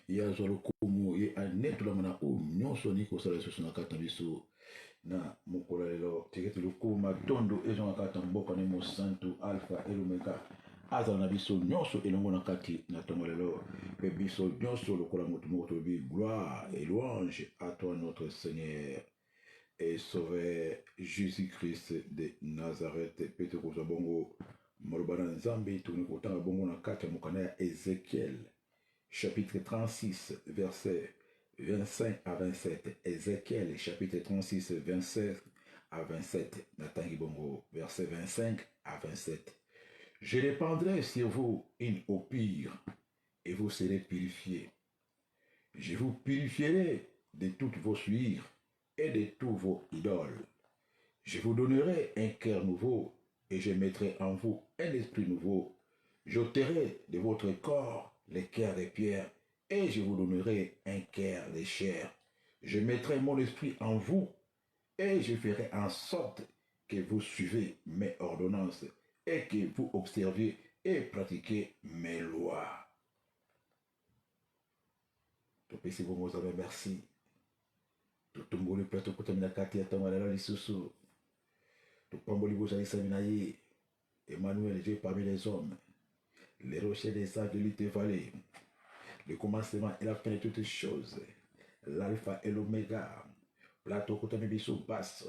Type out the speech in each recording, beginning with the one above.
ya zolokumu ye anetula mana o nyonso ni kosala lisusu na kati na biso na mokolo lelo tiketi lokumu matondo ezonga kati na mboka ni mosantu alpha et omega azala na biso nyonso elongo na kati na ntongo lelo mpe biso nyonso lokola moto moko tolobi gloire et louange à toi notre Seigneur et Sauveur Jésus-Christ de Nazareth. Mpe tokozwa bongo maloba na nzambe tokoni kotanga bongo na kati ya mokanda ya Ézéchiel chapitre 36 verset 25 à 27. Ézéchiel chapitre 36 27 à 27. Natangi bongo verset 25 à 27. Je répandrai sur vous une eau pure et vous serez purifiés. Je vous purifierai de toutes vos souillures et de tous vos idoles. Je vous donnerai un cœur nouveau et je mettrai en vous un esprit nouveau. J'ôterai de votre corps les cœurs de pierre et je vous donnerai un cœur de chair. Je mettrai mon esprit en vous et je ferai en sorte que vous suivez mes ordonnances et que vous observiez et pratiquez mes lois. Topesi bongo zabe merci. Tutumbuli plato kutamina kati ya tamalala lisusu. Tupamboli bozali saminaye. Emmanuel, Dieu parmi les hommes. Les rochers des âges de l'île vallée. Le commencement et la fin de toutes choses. L'alpha et l'oméga. Plato kutamibisu basse.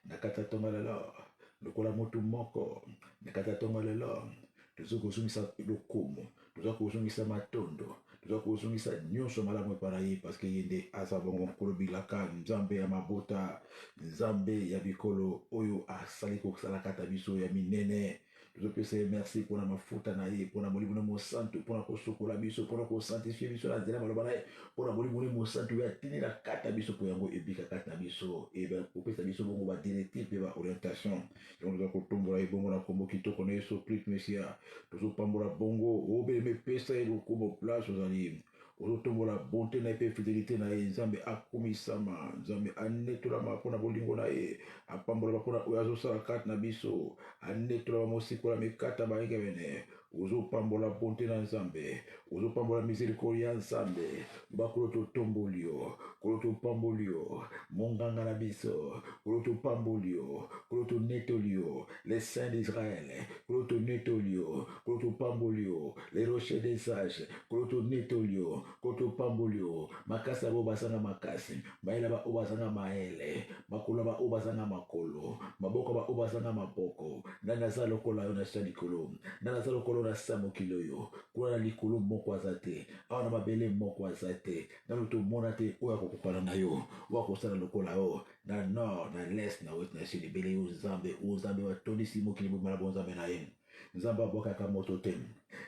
Nakata tamalala. Lokola motu moko. Nakata tamalala. Tuzo kozungisa lokumu. Tuzo kozungisa matondo. Tuzo kozungisa nyonso malamu epana ye parce que yende aza bongo nkolo bilaka nzambe ya mabota nzambe ya bikolo oyo asali kokosala kata biso ya minene. Tozopesa ye merci mpona mafuta na ye mpona molimo na mosantu mpona kosukola biso mpona kosantifie biso na nzela maloba na ye mpona molimo na mosantu oyo atindela kata biso mpo yango ebika kata na biso kopesa biso bongo badirective mpe baorientation yango toza kotombola ye bongo na kombo kitoko na yesu kristo mesia tozopambola bongo obelema epesa ye lokomo place ozali ozotombola bonté na ye mpe fidélité na ye nzambe akumisama nzambe anetolama mpona bolingo na ye apambolama mpona oyo azosala kati na biso anetolama mosikola mikata bayenge bene ozopambola bonté na nzambe ozopambola miséricorde ya nzambe bakolo totomboli yo kolo topamboli yo monganga na biso kolo topamboli yo kolo tonetoli yo les saints d'Israël kolo tonetoli yo kolo topamboli yo les rochers des sages kolo tonetoli yo kolo topamboli yo makasi abo basanga makasi mayele ba oyo basanga mayele makolo ba oyo basanga makolo maboko ba oyo basanga maboko nani aza lokola yo na sa likolo nani aza lokolo na sa mokili oyo kuna na likolo moko aza te awa na mabele moko aza te nano tomona te oyo akokopana na yo oyo akosala lokola yo na nord na lest na west na sud ebele yo nzambe watondisi mokili bomala bonzambe na ye nzambe abwakaka moto te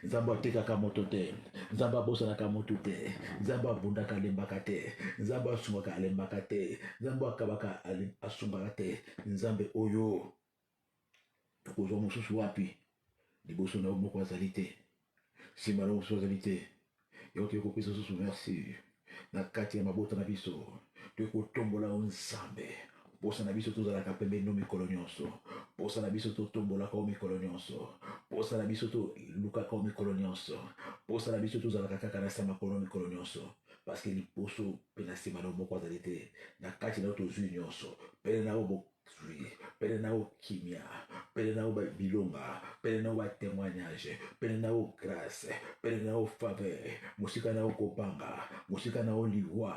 nzambe atekaka moto te nzambe abosanaka moto te nzambe abundaka alembaka te nzambe asungaka alembaka te nzambe akabaka asumbaka te nzambe oyo tokozwa mosusu wapi liboso na yo moko azali te nsima na yo mosusu azali te yo tokopesa susu merci na kati ya mabota na biso tokotombola yo nzambe posa na biso tozalaka pembeni mikolo nyonso posa na biso totombolaka mikolo nyonso posa na biso tolukaka mikolo nyonso posa na biso tozalaka kaka na nsima kono mikolo nyonso parce que liposo mpe na nsima na yo moko azali te na kati na yo tozwi nyonso pene na yo pene na yo kimia pene na yo bilonga pene na yo batémoignage pene na yo grâce pene na yo faveur mosika na yo kobanga mosika na yo liwa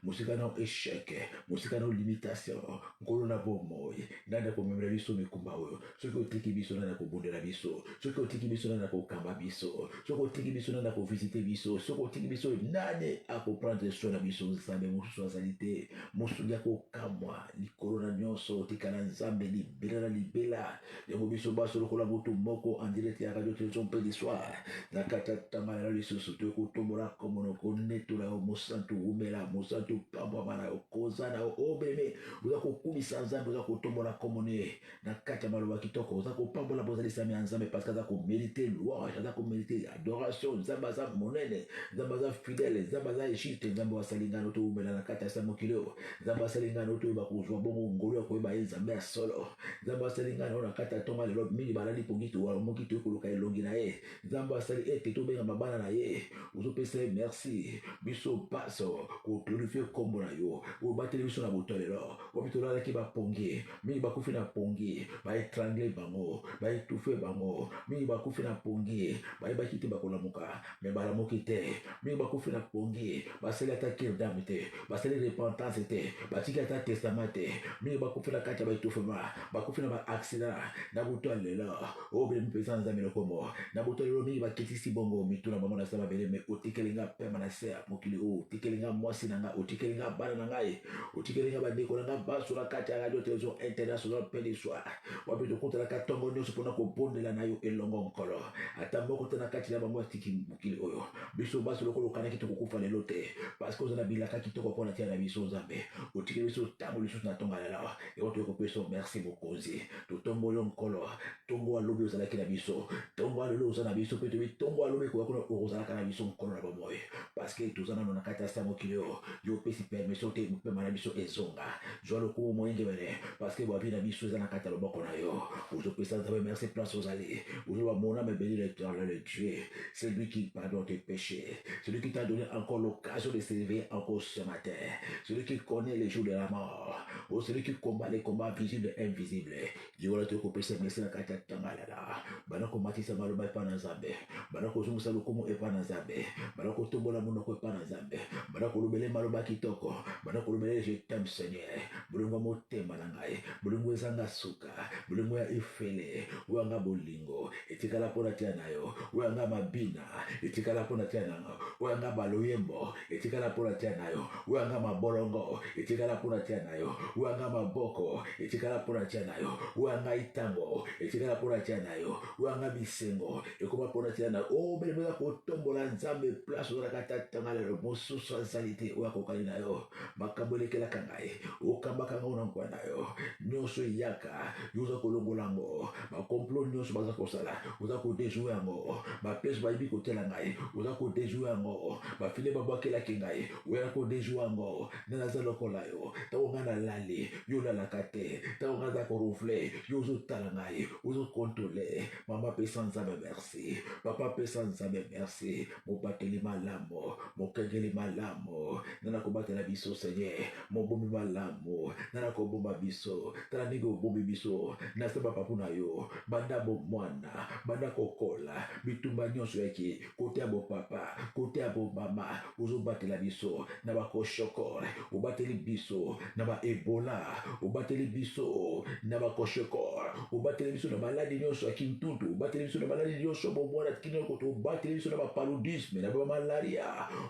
mosika na yo échec mosika na yo limitation nkolo na bomoi nani akomemela biso mikumba oyo soki otiki biso nani akobundela biso soki otiki biso nani akokamba biso soki otiki biso nani akovisite biso soki otiki biso nani akoprendre soin na biso nzambe mosusu azali te mosungi akokamwa likolo na nyonso tikala nzambe libela na libela yango biso baso lokola moto moko en direct ya radio télévision mpe soir na kata tanga na lisusu tokotombola komono konetola yo mosantu umela mosantu pambwama na yo koza na yo obeme oza kokumisa nzambe oza kotombola komone na kati ya maloba kitoko oza kopambola bozalisami ya nzambe parce que aza komérite louange aza komérite adoration nzambe aza monene nzambe aza fidèle nzambe aza juste nzambe asali ngano toumela na kati ya sa mokili oyo nzambe asali ngano toyeba kozwa bongo ngolu ya koyeba ye nzambe ya solo nzambe asali ngai na kati ya tonga lelo mingi balali pongi moki tokoluka elongi na ye nzambe asali ete tobenga mabana na ye ozopesa ye merci biso paso koglorifie nkombo na yo obateli biso na buto lelo obi tolalaki bapongi mingi bakufi na pongi baetrangle bango baetufe bango mingi bakufi na pongi bayebaki te bakolamuka me balamuki te mingi bakufi na pongi basali ata kirdame te basali repentance te batiki ata testament te mingi bakufi na kati ya baetufema bakufi na baaksida na buto ya lelo obele mpeza nzambe lokomo na buto lelo mingi bakitisi bongo mituna bango na sala bele me otikelinga pema na se mokili o otikelinga mwasi na nga otikelinga bana na ngai otikelinga bandeko na nga baso na kati ya radio television international pe du soir wapi tokotalaka ntongo nyonso mpona kobondela na yo elongo nkolo ata moko te na kati na bango atiki mokili oyo biso baso lokolo okanaki tokokufa lelo te parce que oza na bilaka kitoko mpona tia na biso nzambe otikeli biso ntango lisusu na ntongo lelo eo toyokopesa merci mokonzi totomboli yo nkolo ntongo alobi ozalaki na biso ntongo alelo oza na biso mpe tobi ntongo alobi koya kuna okozalaka na biso nkolo na bomoi parce que toza nano na kati ya sa mokili oyo yo opesi permission te mopema na biso ezonga zwa lokumu moyengebene parce que bavi na biso eza na kati ya loboko na yo ozopesa nzambe merci place ozali ozoba mon âme bénit l'éternel Dieu c'est lui qui pardonne tes péchés celui qui t'a donné encore l'occasion de se réveiller encore ce matin celui qui connaît les jours de la mort celui qui combat les combats visibles et invisibles digola tokopesa merci na kati ya tangalala bana komatisa maloba epa na nzambe bana kozongisa lokumu epa na nzambe bana kotombola monoko epa na nzambe bana kolobele maloba kitoko bana kolobele je t'aime Seigneur bolingo motema na ngai bolingo ezanga suka bolingo ya ifele wanga bolingo etikala mpona tia na yo wanga mabina etikala mpona tia na yo wanga baloyembo etikala mpona tia na yo wanga mabolongo etikala mpona tia na yo wanga maboko etikala mpona tia na yo wanga itango etikala mpona tia na yo wanga bisengo ekoma mpona tia na yo o belebeza kotombola nzambe place ozalaka tatanga lelo mosusu azali te oyo akokani na yo makambo elekelaka ngai okambaka ngai na nkwa na yo nyonso eyaka yo oza kolongola yango bakomplot nyonso baza kosala oza kodejoue yango bapese bayibi kotela ngai oza kodejoue yango bafile babwakelaki ngai oya kodejoue yango nde naza lokola yo ntango ngai nalali yo olalaka te ntango ngai aza korufle yo ozotala ngai ozokontrole mama pesa nzambe merci papa pesa nzambe merci mobateli malamu mokengeli malamu nana kobatela biso Seigneur mobombi malamu nana kobomba biso tala ndenge obombi biso naseba papu na yo banda bomwana banda kokola bitumba nyonso yaki kote ya bopapa kote ya bomama ozobatela biso na bakoshokore obateli biso na baebola obateli biso na bakoshokore obateli biso na maladi nyonso ya kintutu obateli biso na maladi nyonso bomwana kinoko obateli biso na bapaludisme na bamalaria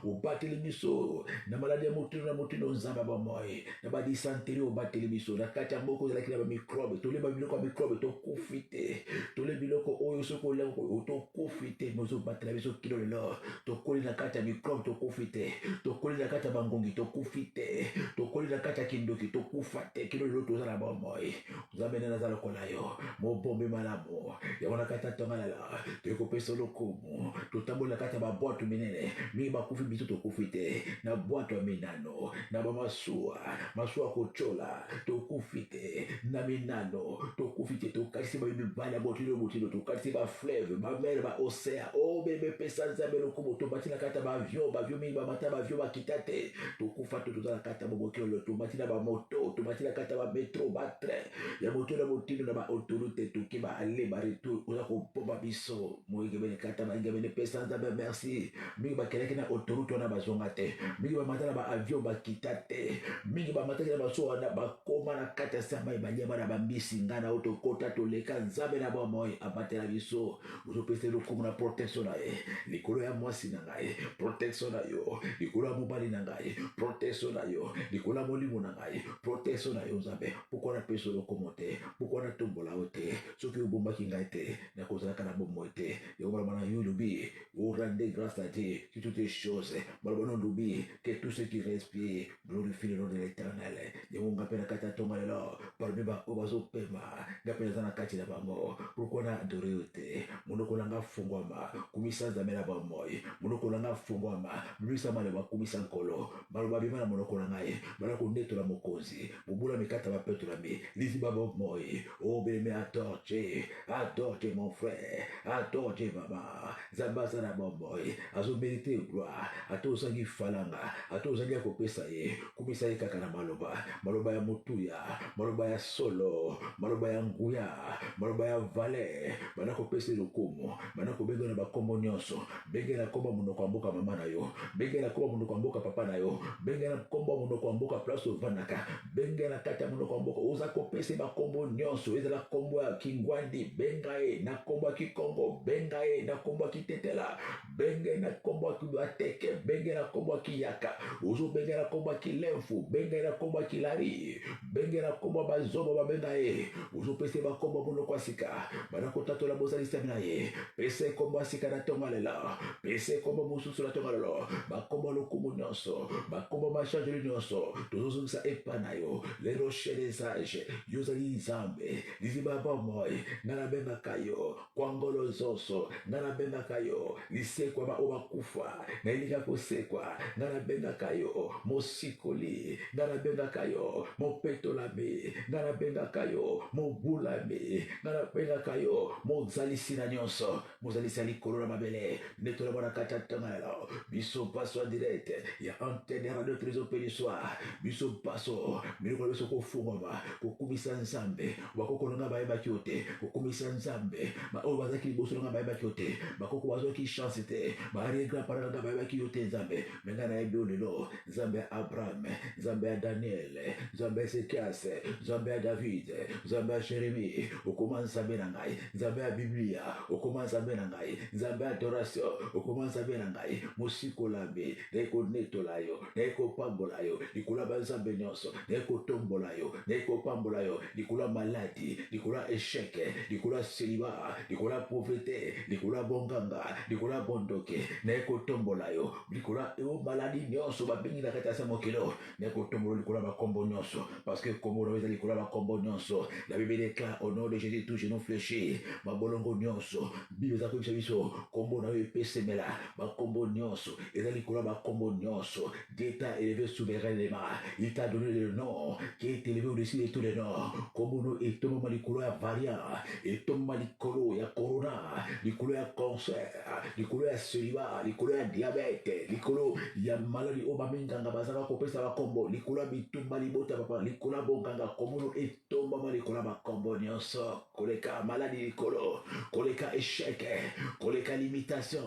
obateli biso na maladi ya motino na motino nzamba bomoi na badisanteri obateli biso na kati ya moko ozalaki na bamikrobe toleba biloko ya mikrobe tokufi te tole biloko oyo soki olengo tokufi te nozobatela biso kilo lelo tokoli na kati ya mikrobe tokufi te tokoli na kati ya bangongi tokufi te tokoli na kati ya kindoki tokufa te kilo lelo toza na bomoi nzambe nde naza lokola yo mobombi malamu yango na kati ya ntonga lelo toyekopesa lokumu totambola na kati ya babwato minene mingi bakufi biso tokufi te na bwato ya minano na bamasuwa masuwa kochola tokufi te na minano tokufi te tokatisi bamibali ya botino botino tokatisi bafleuve bamere baocéan o bebe pesa nzambe lokumu tobati na kati ya bavio mingi bamata bavio bakita te tokufa te toza na kati ya bobokelo tobati na bamoto tobati na kati ya bametro batrain ya moto na botino na baautorité toki baale baretour oza kobomba biso moyengebene kati ya bayengebene pesa nzambe merci mingi bakelaki na autoroute wana bazonga te mingi bamata na baavion bakita te mingi bamataki na baso wana bakoma na kati ya samba banyama na bambisi ngai na oyo tokota toleka nzambe na bomoi abatela biso ozopesa lokumu na protection na ye likolo ya mwasi na ngai protection na yo likolo ya mobali na ngai protection na yo likolo ya molimo na ngai protection na yo nzambe pourkua napesa lokumu te pourkua natombola yo te soki obombaki ngai te nakozalaka na bomoi te yango maloba na yo lobi orende grâce à Dieu sur toutes les choses maloba na lobi que tout ce qui respire glorifie le nom de l'Éternel yango nga mpe na kati ya ntonga lelo parmi baoyo bazopema nga mpe naza na kati na bango pourkua na adore yo te monoko na nga fungwama kumisa nzambe na bomoi monoko na nga fungwama bimisa maloba kumisa nkolo maloba bima na monoko na ngai bana konetola mokonzi bobula mikata ma peuple l'ami. Lisi babo moi. Oh, bien, adore mon frère. Adore maman. Zamba sana boy. Azo mérité gloire. Ato zangi falanga. Ato zangi akopesa ye. Kumisa ye kaka na maloba. Maloba ya mutuya. Maloba ya solo. Maloba ya nguya. Maloba ya vale. Bana kopesa lokomo. Bana kobenga na bakombo nyonso. Benge na komba munoko wa mboka mama na yo. Benge na komba munoko wa mboka papa na yo. Benge na komba munoko wa mboka place vanaka. Benge na kata munoko wa mboka. Oza kopesa bakombo nyonso. Eza la kombo ya kingwandi. Benga e na kombo ya kikongo. Benga e na kombo ya kitetela. Benge na kombo ya kibateke. Benge na kombo ya kiyaka. Ozo benge na kombo ya kilemfu. Benge na kombo ya kilari. Benge na kombo ya bazobo babenga e. Ozo pesa bakombo munoko wa sika. Bana kotato la bozali stamina ye. Pese kombo ya sika na tonga lela. Pese kombo mususu na tonga lelo. Bakombo lokumu nyonso. Bakombo machange nyonso. Tozo sa epana yo. Les rochers des sages. Yozali zambe. Liziba bomoy. Ngana benga kayo. Kwangolo zoso. Ngana benga kayo. Lisekwa ba oba kufa. Nailika kosekwa. Ngana benga kayo. Mosikoli. Ngana benga kayo. Mopetolame. Ngana benga kayo. Mobulame. Ngana benga kayo. Mozali sina nyonso. Mozali sali kolona mabele. Netola mwana kata tangalo. Biso paso direct. Ya antenne radio trésor pénissoir. Biso paso. Miloko biso kofungoma. Kukumisa nzambe. Bakoko nga bayeba kyote. Kukumisa nzambe. Ba o bazaki liboso nga bayeba kyote. Bakoko bazoki chance te. Ba ari grand parent nga bayeba kyote nzambe. Menga na yebi olelo. Nzambe ya Abraham. Nzambe ya Daniel. Nzambe ya Ezekias. Nzambe ya David. Nzambe ya Jérémie. Okoma nzambe na ngai. Nzambe ya Biblia. Okoma nzambe na ngai. Nzambe ya adoration. Okoma nzambe na ngai. Mosiko labe. Neko netola yo. Neko pambola yo. Likula ba nzambe nyonso. Neko tombola yo. Neko pambola yo. Likula maladie. Likula échec. Likula célibat. Likula pauvreté. Likula bonganga. Likula bondoke. Neko tombola yo. Likula yo maladie nyonso. Babengi na kata sa mokilo. Neko tombola likula bakombo nyonso. Parce que comme on a likula bakombo nyonso. La Bible déclare au nom de Jésus tout genou fléchi. Babolongo nyonso. Bible za kubisa biso. Kombo na yo pesemela. Bakombo nyonso. Eza likula bakombo nyonso. Dieu t'a élevé souverainement. Il t'a donné le nom qui est élevé au-dessus de tous les noms. Kombo no etomba likolo ya variant. Etomba likolo ya corona. Likolo ya cancer. Likolo ya célibat. Likolo ya diabète. Likolo ya maladie obaminganga bazaka kopesa bakombo. Likolo ya bitumba libota papa. Likolo ya bonganga. Kombo no etomba likolo ya bakombo nyonso. Koleka maladie likolo. Koleka échec. Koleka limitation.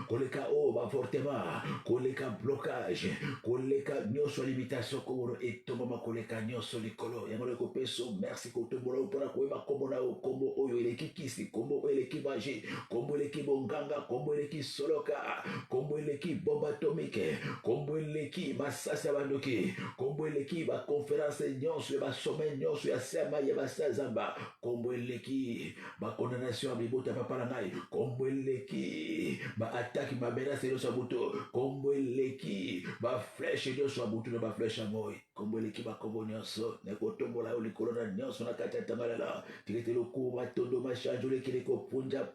Koleka avortement. Koleka blocage. Koleka nyonso limitation. Kombo etomba koleka nyonso likolo. Yangole kopeso merci kotombola upona koyeba kombo na kombo oyo eleki kisi. Kombo eleki magie. Kombo eleki bonganga. Kombo eleki soloka. Kombo eleki bomba atomique. Kombo eleki masasi ya bandoki. Kombo eleki ba conférence nyonso ya ba sommet nyonso ya sema ya basazamba. Kombo eleki ba condamnation ya bibota papa na ngai. Kombo eleki ba attaque ba menace nyonso ya buto. Kombo eleki ba flèche nyonso ya buto na ba flèche moi. Kombo eleki ba kombo nyonso na kotombola yo likolo na nyonso na kati ya tangala. Tikete loko matondo machanjole kileko punja.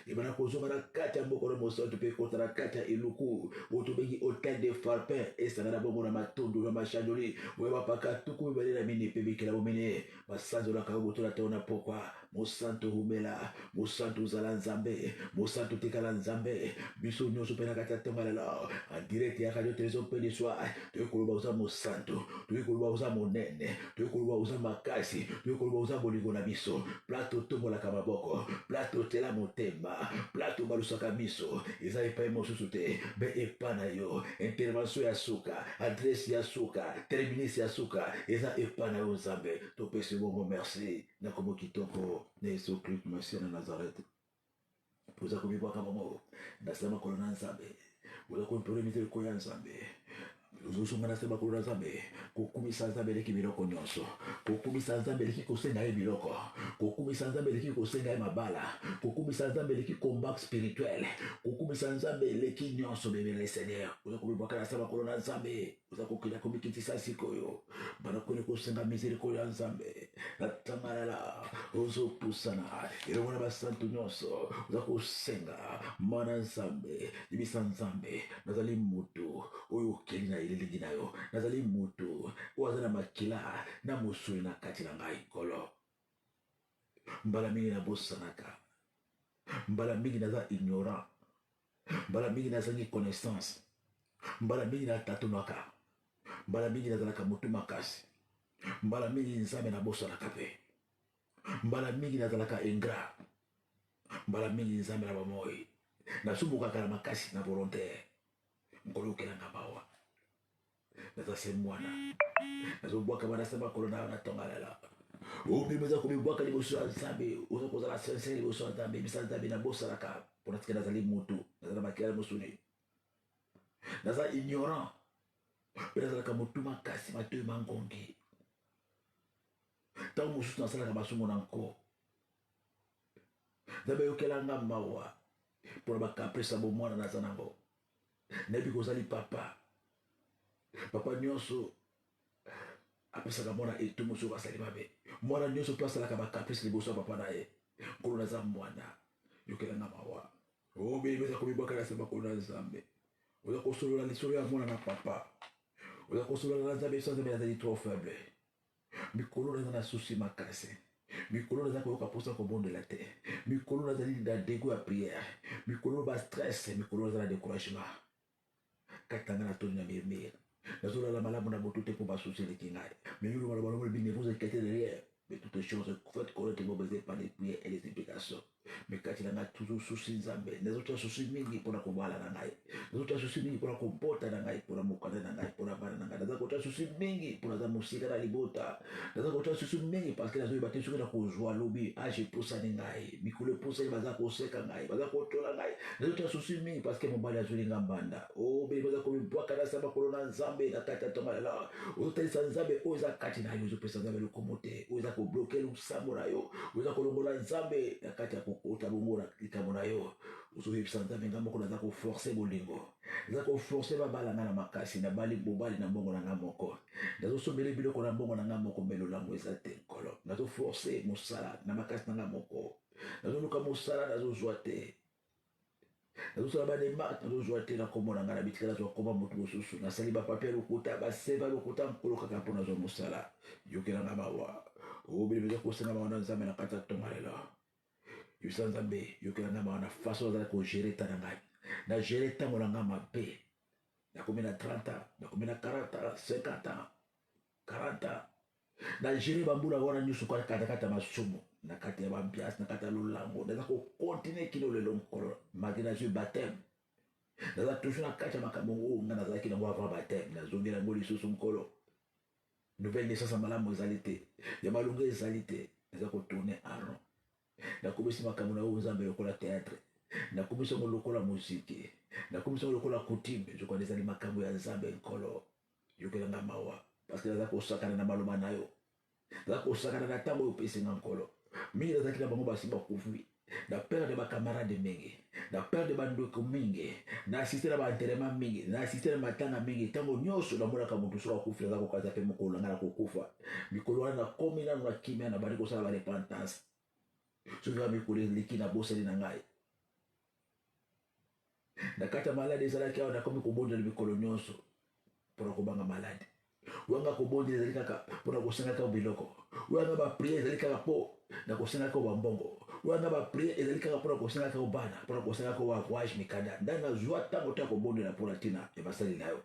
Ibana kozonga na kati ya mboko na mosantu pe kota na kati ya iluku. Otobengi hôtel de Farpin. Esanga na bongo na matondo na machanjole. Weba paka tuku mbele na mini pe bikela bomene. Basanzo na kagoto na taona pokwa. Mosanto humela. Mosanto uzala nzambe. Mosanto tekala nzambe. Biso nyonso pe na kati ya tangala. En direct ya radio télévision pe de soir. Tuyekoloba uza mosanto. Tuyekoloba uza monene. Tuyekoloba uza makasi. Tuyekoloba uza bolingo na biso. Plato tombolaka maboko. Plato tela motema. Plato balusaka biso. Eza epai mosusu te. Be epa na yo. Intervention ya suka. Adresse ya suka. Terminus ya suka. Eza epa na yo nzambe. Topesi bongo merci. Na komo kitoko. Na Yesu Christ Messia na Nazareth. Poza kubibwaka momo. Nasema kolona nzambe. Poza kumpere mizeriko ya nzambe. Uzosonga na sema kolona nzambe. Kukumisa nzambe leki biloko nyonso. Kukumisa nzambe leki kosenga ye biloko. Kukumisa nzambe leki kosenga ye mabala. Kukumisa nzambe leki combat spirituel. Kukumisa nzambe leki nyonso bebe le Seigneur. Uza kubibwaka na sema kolona nzambe. Uza kukila kumikitisa sikoyo. Bana kone kosenga mizeriko ya nzambe. Natangalala. Uzo pusana. Iremona basantu nyonso. Uza kusenga. Mana nzambe. Libisa nzambe. Nazali mutu. Oyo kenga na elengi na yo nazali moto oyo aza na makila na mosuni na kati na ngai nkolo mbala mingi nabosanaka mbala mingi naza ignorant mbala mingi nazangi connaissance mbala mingi natatunaka mbala mingi nazalaka motu makasi mbala mingi nzambe nabosanaka mpe mbala mingi nazalaka ingrat mbala mingi nzambe na bamoi nasumukaka na makasi na volontaire nkolo okelanga mawa naza se mwana nazobwaka banasa makolo na natongalela omemi oza komibwaka liboso ya nzambe oza kozala sincere liboso ya nzambe bisa nzambe nabosanaka mpona tika nazali motu naza na makila mosuni naza ignorant mpe nazalaka motu makasi matoi mangongi ntango mosusu nasalaka masumu na nko nzambe yokelanga mawa mpona bakaprese ya bomwana naza nango nayebi kozali papa nyonso apesaka mwana etumu soki basali mabe mwana nyonso mpe asalaka bakaprese liboso ya papa na ye nkolo naza mwana yokelanga mawa obeli oza komibwaka na nsema nkolo na nzambe oza kosolola lisolo ya mwana na papa oza kosolola na nzambe so nzambe nazali trop faible mikolo naza na susi makasi mikolo naza koyoka mposa kobondela te mikolo nazali na dego ya priere mikolo bastress mikolo naza na découragement katanga na toni na mirmire nazolala malamu na motu te mpo basusi eleki ngai mais yolo maloba lobo lebine vous inquiétez derrière mais toutes les choses faites connaître vos besoins par les prières et les supplications mais kati na ngai toujours susi nzambe nazotya susi mingi mpona kobala na ngai nazotya susi mingi mpona kobota na ngai mpona mokanda na ngai mpona bana na ngai naza kotya susi mingi mpona za mosika na libota naza kotya susi mingi parceke nazoyeba te soki na kozwa lobi age epusani ngai mikolo epusani baza koseka ngai baza kotola ngai nazotya susi mingi parceke mobali azweli nga mbanda obeli baza komibwaka na samba kolo na nzambe na kati ya tongalela ozotalisa nzambe oyo eza kati na yo ozopesa nzambe lokomo te oyo eza kobloke losambo na yo oyo eza kolongola nzambe na kati ya kokota bongo na likambo na yo ozoyebisa nzambe nga moko naza koforce bolingo naza koforce babalanga na makasi na bali mobali na mbongo na nga moko nazosomela biloko na mbongo na nga moko me lolango eza te nkolo nazoforce mosala na makasi na nga moko nazoluka mosala nazozwa te nazosala banemarte nazozwa te na kombo na nga na bitika nazwa koma motu mosusu nasali bapapie lokuta baseva lokuta nkolo kaka mpo nazwa mosala yokelanga mawa obili beza kosenga mawa na nzambe na kati ya tongalela yebisa nzambe yokelanga mawa na faso nazala kogere ta na ngai na gere ntango na nga mabe nakomi na 30 ans nakomi na 40 ans 50 ans 40 ans na gere bambula wana nyonso kati ya masumu na kati ya bambiasi na kati ya lolango naza kokontinue kino lelo nkolo malgré nazwi bateme naza toujours na kati ya makambo oyo nga nazalaki nango avant bateme nazongi nango lisusu nkolo nouvelle naissance ya malamu ezali te ya malongo ezali te naza kotourne aron nakomisi makambo na oyo nzambe lokola théâtre nakomisi yango lokola muziki nakomisi yango lokola coutume zokwanda ezali makambo ya nzambe nkolo yokelanga mawa parce que naza kosakana na maloba na yo naza kosakana na ntango oyo opesinga nkolo mingi nazalaki na bango basi bakufi na perdre bakamarade mingi na perdre bandeko mingi na asiste na baenterrement mingi na asiste na matanga mingi ntango nyonso namonaka motu soki akufi naza kokaza mpe mokolo nanga na kokufa mikolo wana nakomi nano na kimia na bandi kosala barepentance soki kaka mikolo eleki na bosani na ngai na kati ya malade ezalaki awa nakomi kobondela mikolo nyonso mpona kobanga malade wanga kobondela ezali kaka mpona kosengaka biloko wanga bapriere ezali kaka mpo na kosengaka bambongo wanga bapriere ezali kaka mpona kosengaka bana mpona kosengaka voyage mikanda ndani nazwa ntango te ya kobondela mpona ntina ya basali na yo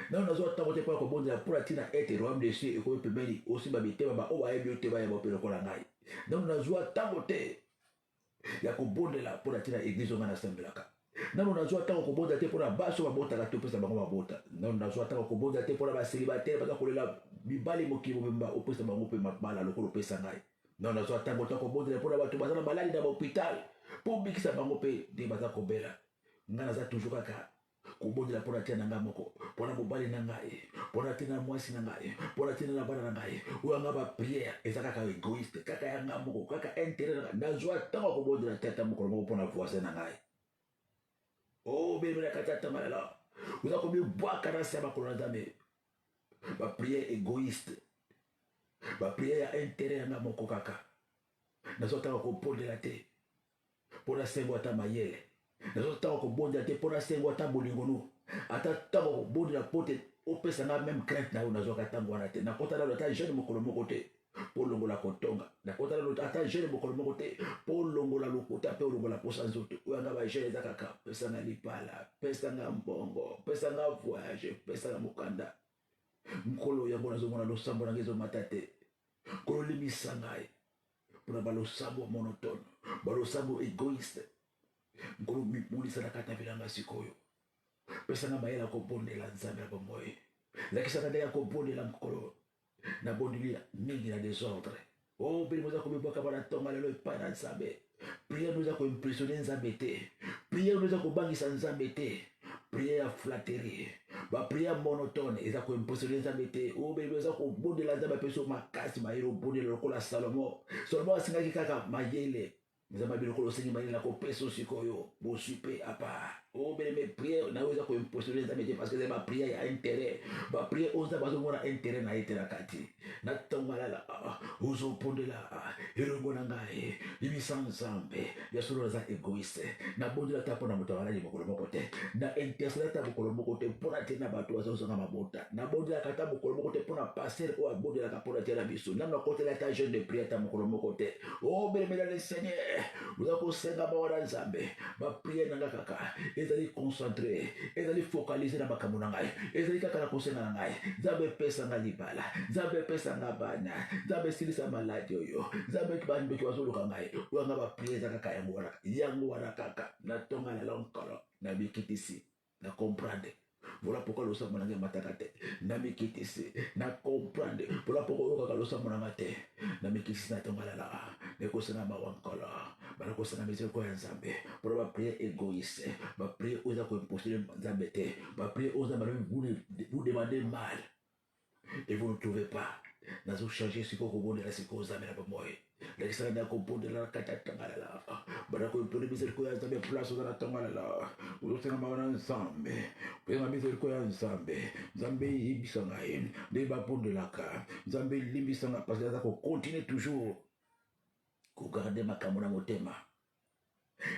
nano nazwa ntango te mpona kobondela mpona ntina ete royaume de cieux ekomi pembeni osimba mitema baoyo bayebi yo te bayeba mpe lokola ngai nano nazwa ntango te ya kobondela mpona ntina eglize onga nasambelaka nano nazwa ntango kobondela te mpona baso babotaka te opesa bango babota nano nazwa ntango kobondela te mpona baselibatere baza kolela mibali mokili mobemba opesa bango mpe mabala lokola opesa ngai nano nazwa ntango ta kobondela mpona bato baza na maladi na bahôpital mpo obikisa bango mpe nde baza kobela ngai naza toujours kaka kobondela mpona tia na ngai moko mpona mobali na ngai mpona tia na mwasi na ngai mpona tia na bana na ngai oyo anga bapriere eza kaka égoïste kaka ya ngai moko kaka intérêt na ngai nazwa ntango ya kobondela te ata mokolo moko mpona voisin na ngai obelebela kati ya ntangalela oza komibwaka na se ya makolo na nzambe bapriere égoïste bapriere ya intérêt ya ngai moko kaka nazwa ntango ya kobondela te mpona sengo ata mayele nazotaka kobondela te mpona sengo ata bolingo no ata ntango kobondela po te opesanga même crainte na yo nazwaka ntango wana te nakota nano ata jeune mokolo moko te mpo olongola kotonga nakota nano ata jeune mokolo moko te mpo olongola lokuta mpe olongola posa nzoto oyo anga bajeune eza kaka pesanga lipala pesanga mbongo pesanga voyage pesanga mokanda nkolo yango nazomona losambo nange ezomata te nkolo limisa ngai mpona balosambo monotone balosambo égoïste nkolo mimulisa na kati na bilanga sikoyo pesanga mayele ya kobondela nzambe na bomoi lakisaka ndenge ya kobondela nkolo nabondeli mingi na désordre o beli moza komibwaka bana ntonga lelo epai na nzambe priere noza koimpressione nzambe te priere noza kobangisa nzambe te priere ya flatterie bapriere ya monotone eza koimpressione nzambe te o beli eza kobondela nzambe apeso makasi mayele obondela lokola salomo asingaki kaka mayele nzambe bilokolo osengi mayele na kopesa sikoyo boswi mpe apa obeleme priere nayo eza koimpressione nzambe te parce que eza bapriere ya intérêt bapriere oyo nzambe azomona intérêt na ye te na kati na ntongo alala ozopondela elongo na ngai libisa nzambe ya solo naza égoïste nabondela ata mpo na moto abalali mokolo moko te na intercede ata mokolo moko te mpona te na bato bazozonga mabota nabondelaka ata mokolo moko te mpona paster oyo abondelaka mpona te na biso nano akotela ata jeune de priere ata mokolo moko te obelemela le seigneur oza kosenga bango na nzambe bapriere na nga kaka ezali concentré ezali focalize na makambo na ngai ezali kaka na kosenga na ngai nzambe epesanga libala nzambe epesanga bana nzambe esilisa maladi oyo nzambe bandoki bazoluka ngai oyanga bapriere eza kaka yango wana kaka natonga na lonkolo na bikitisi na comprendre voilà pourquoi losambo na ngai mataka te na mikitisi na comprendre voilà pourquoi oyokaka losambo na ngai te na mikitisi na tonga lala nekosenga mawankolo banakosenga miziko ya nzambe mpona bapriere égoïste bapriere oyo eza koimposile nzambe te bapriere oyo nzambe vous demandez mal et vous ne trouvez pas nazochange sikoyo kobondela sikoyo nzambe na bomoi lakisaka nde akobondela na kati ya ntangalala banakoipone mizeriko ya nzambe place oza na ntangalala ozosenga mawa na nzambe oyenga mizeriko ya nzambe nzambe eyebisa ngai nde babondelaka nzambe elimbisa ngai parce que aza kocontinue toujours kogarde makambo na motema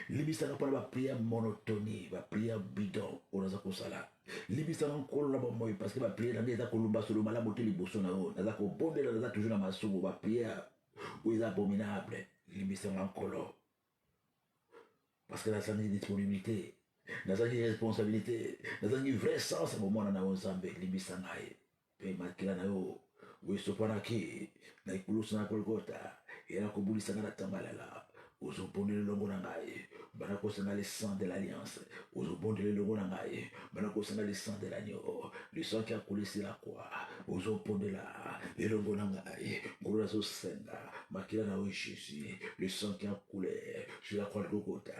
libisanga mpona bapriere monotonie bapriere bidon oyo naza kosala libisanga nkolo na bomoi parce que bapriere nange eza kolumba solo malamu te liboso na yo naza kobondela naza toujours na masumu bapriere oyo eza abominable libisanga nkolo parce que nazangi disponibilité nazangi responsabilité nazangi vrai sens ya momona na yo nzambe libisa ngai mpe makila na yo oyo esopanaki na ekulusu na golgota eyana kobulisanga na ntangalala ozobondela elongo na ngai banakosenga le sang de l'alliance ozobondela elongo na ngai banakosenga le sang de l'agneau le sang qui a coulé sur la croix ozobondela elongo na ngai ngolo nazosenga makila na oyo jésus le sang qui a coulé sur la croix de golgota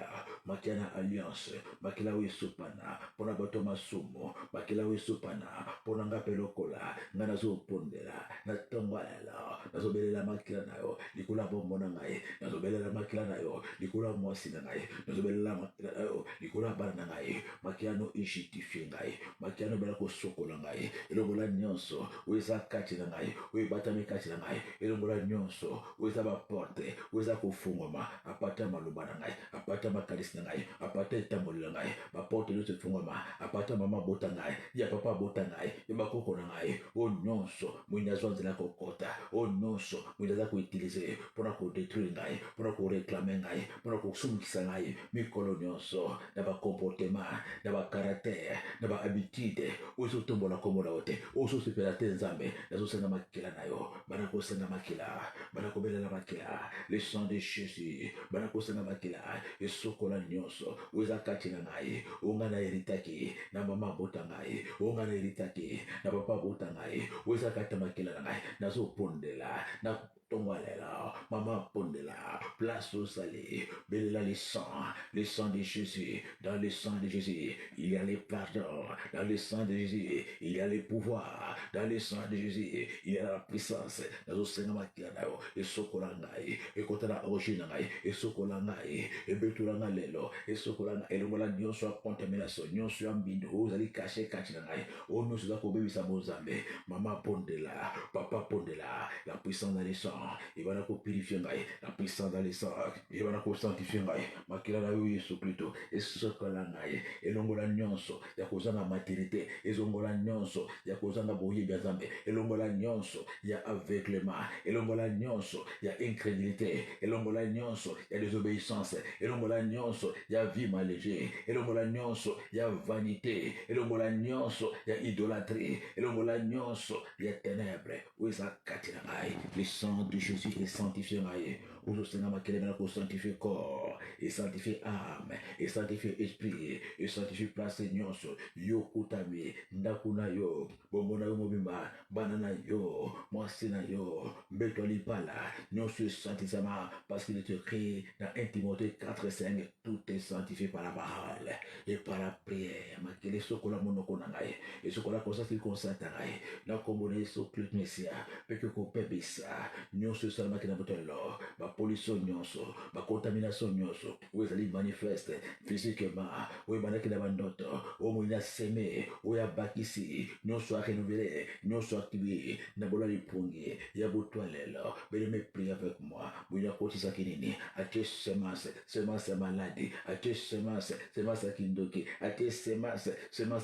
makila na alliance makila oyo esopana mpona bato masumu makila oyo esopana mpona nga mpe lokola ngai nazobondela na ntongo alala nazobelela makila na yo likolo ya bombo na ngai nazobelela makila na yo likolo ya mwasi na ngai nazobelela makila na yo likolo ya bana na ngai makila no ejustifié ngai makila no bela kosokola ngai elongola nyonso oyo eza kati na ngai oyo ebatami kati na ngai elongola nyonso oyo eza baporte oyo eza kofungwama apata maloba na ngai apata makalisi na ngai apata etamboli na ngai baporte nyonso efungwama apata mama abota ngai ya papa abota ngai ya bakoko na ngai oyo nyonso mwini azwa nzela kokota oyo nyonso mwini aza koutilize mpona kodétruire ngai mpona koreklame ngai mpona kosumikisa ngai mikolo nyonso na bakomportema na bakaraktere na bahabitude oyo ezotombola nkombo na yo te oyo ozosepela te nzambe nazosenga makila na yo banakosenga makila banakobelela makila le sang de jésus banakosenga makila esokola nyonso oyo eza kati na ngai oyo ngai na eritaki na mama abota ngai oyo ngai na eritaki na papa abota ngai oyo eza kati ya makila na ngai nazopondela na Tongalela, maman pondela, place au salé, belela le sang de Jésus, dans le sang de Jésus, il y a les pardons, dans le sang de Jésus, il y a les pouvoirs, dans le sang de Jésus, il y a la puissance, dans le sang de Jésus, esokola ngai ekota na origine na ngai esokola ngai ebetula nga lelo esokola ngai elongola nyonso ya contamination nyonso ya mbindo oyo ozali kashe kati na ngai oyo nyonso eza kobebisa bonzambe mama pondela papa pondela la puissance dans les sangs ebana kopurifie ngai la puissance dans les sangs ebana kosanctifie ngai makila na yo yesu kristo esokola ngai elongola nyonso ya kozanga maternité ezongola nyonso ya kozanga boyebi ya nzambe elongola nyonso ya aveuglement elongola nyonso ya incrédulité elongola nyonso ya désobéissance elongola nyonso ya vie mal léger elongola nyonso ya vanité elongola nyonso ya idolâtrie elongola nyonso ya ténèbres oyo eza kati na ngai le sang de Jésus esanctifie ngai ozosenga makele na kosanctifie corps esanctifie âme esanctifie esprit esanctifie place nyonso yo kutami ndako na yo bombo na yo mobimba bana na yo mwasi na yo mbeto ya libala nyonso esantifisama parce qu'il est écrit dans 1 Timothée 4:5 tout est sanctifié par la parole et par la prière makele sokola monoko na ngai esokola kosasi konsata ngai na kombo na yesu kristo mesia peke kopebisa nyonso esalamaki na botolelo bapoliso nyonso bacontamination nyonso oyo ezali manifeste physiquement oyo ebandaki na bandoto oyo moini aseme oyo abakisi nyonso arenouvelé nyonso activé na bola lipungi ya botolelo beleme prie avec moi moini akotisaki nini atie semence ya maladi atie semence ya kindoki atie semence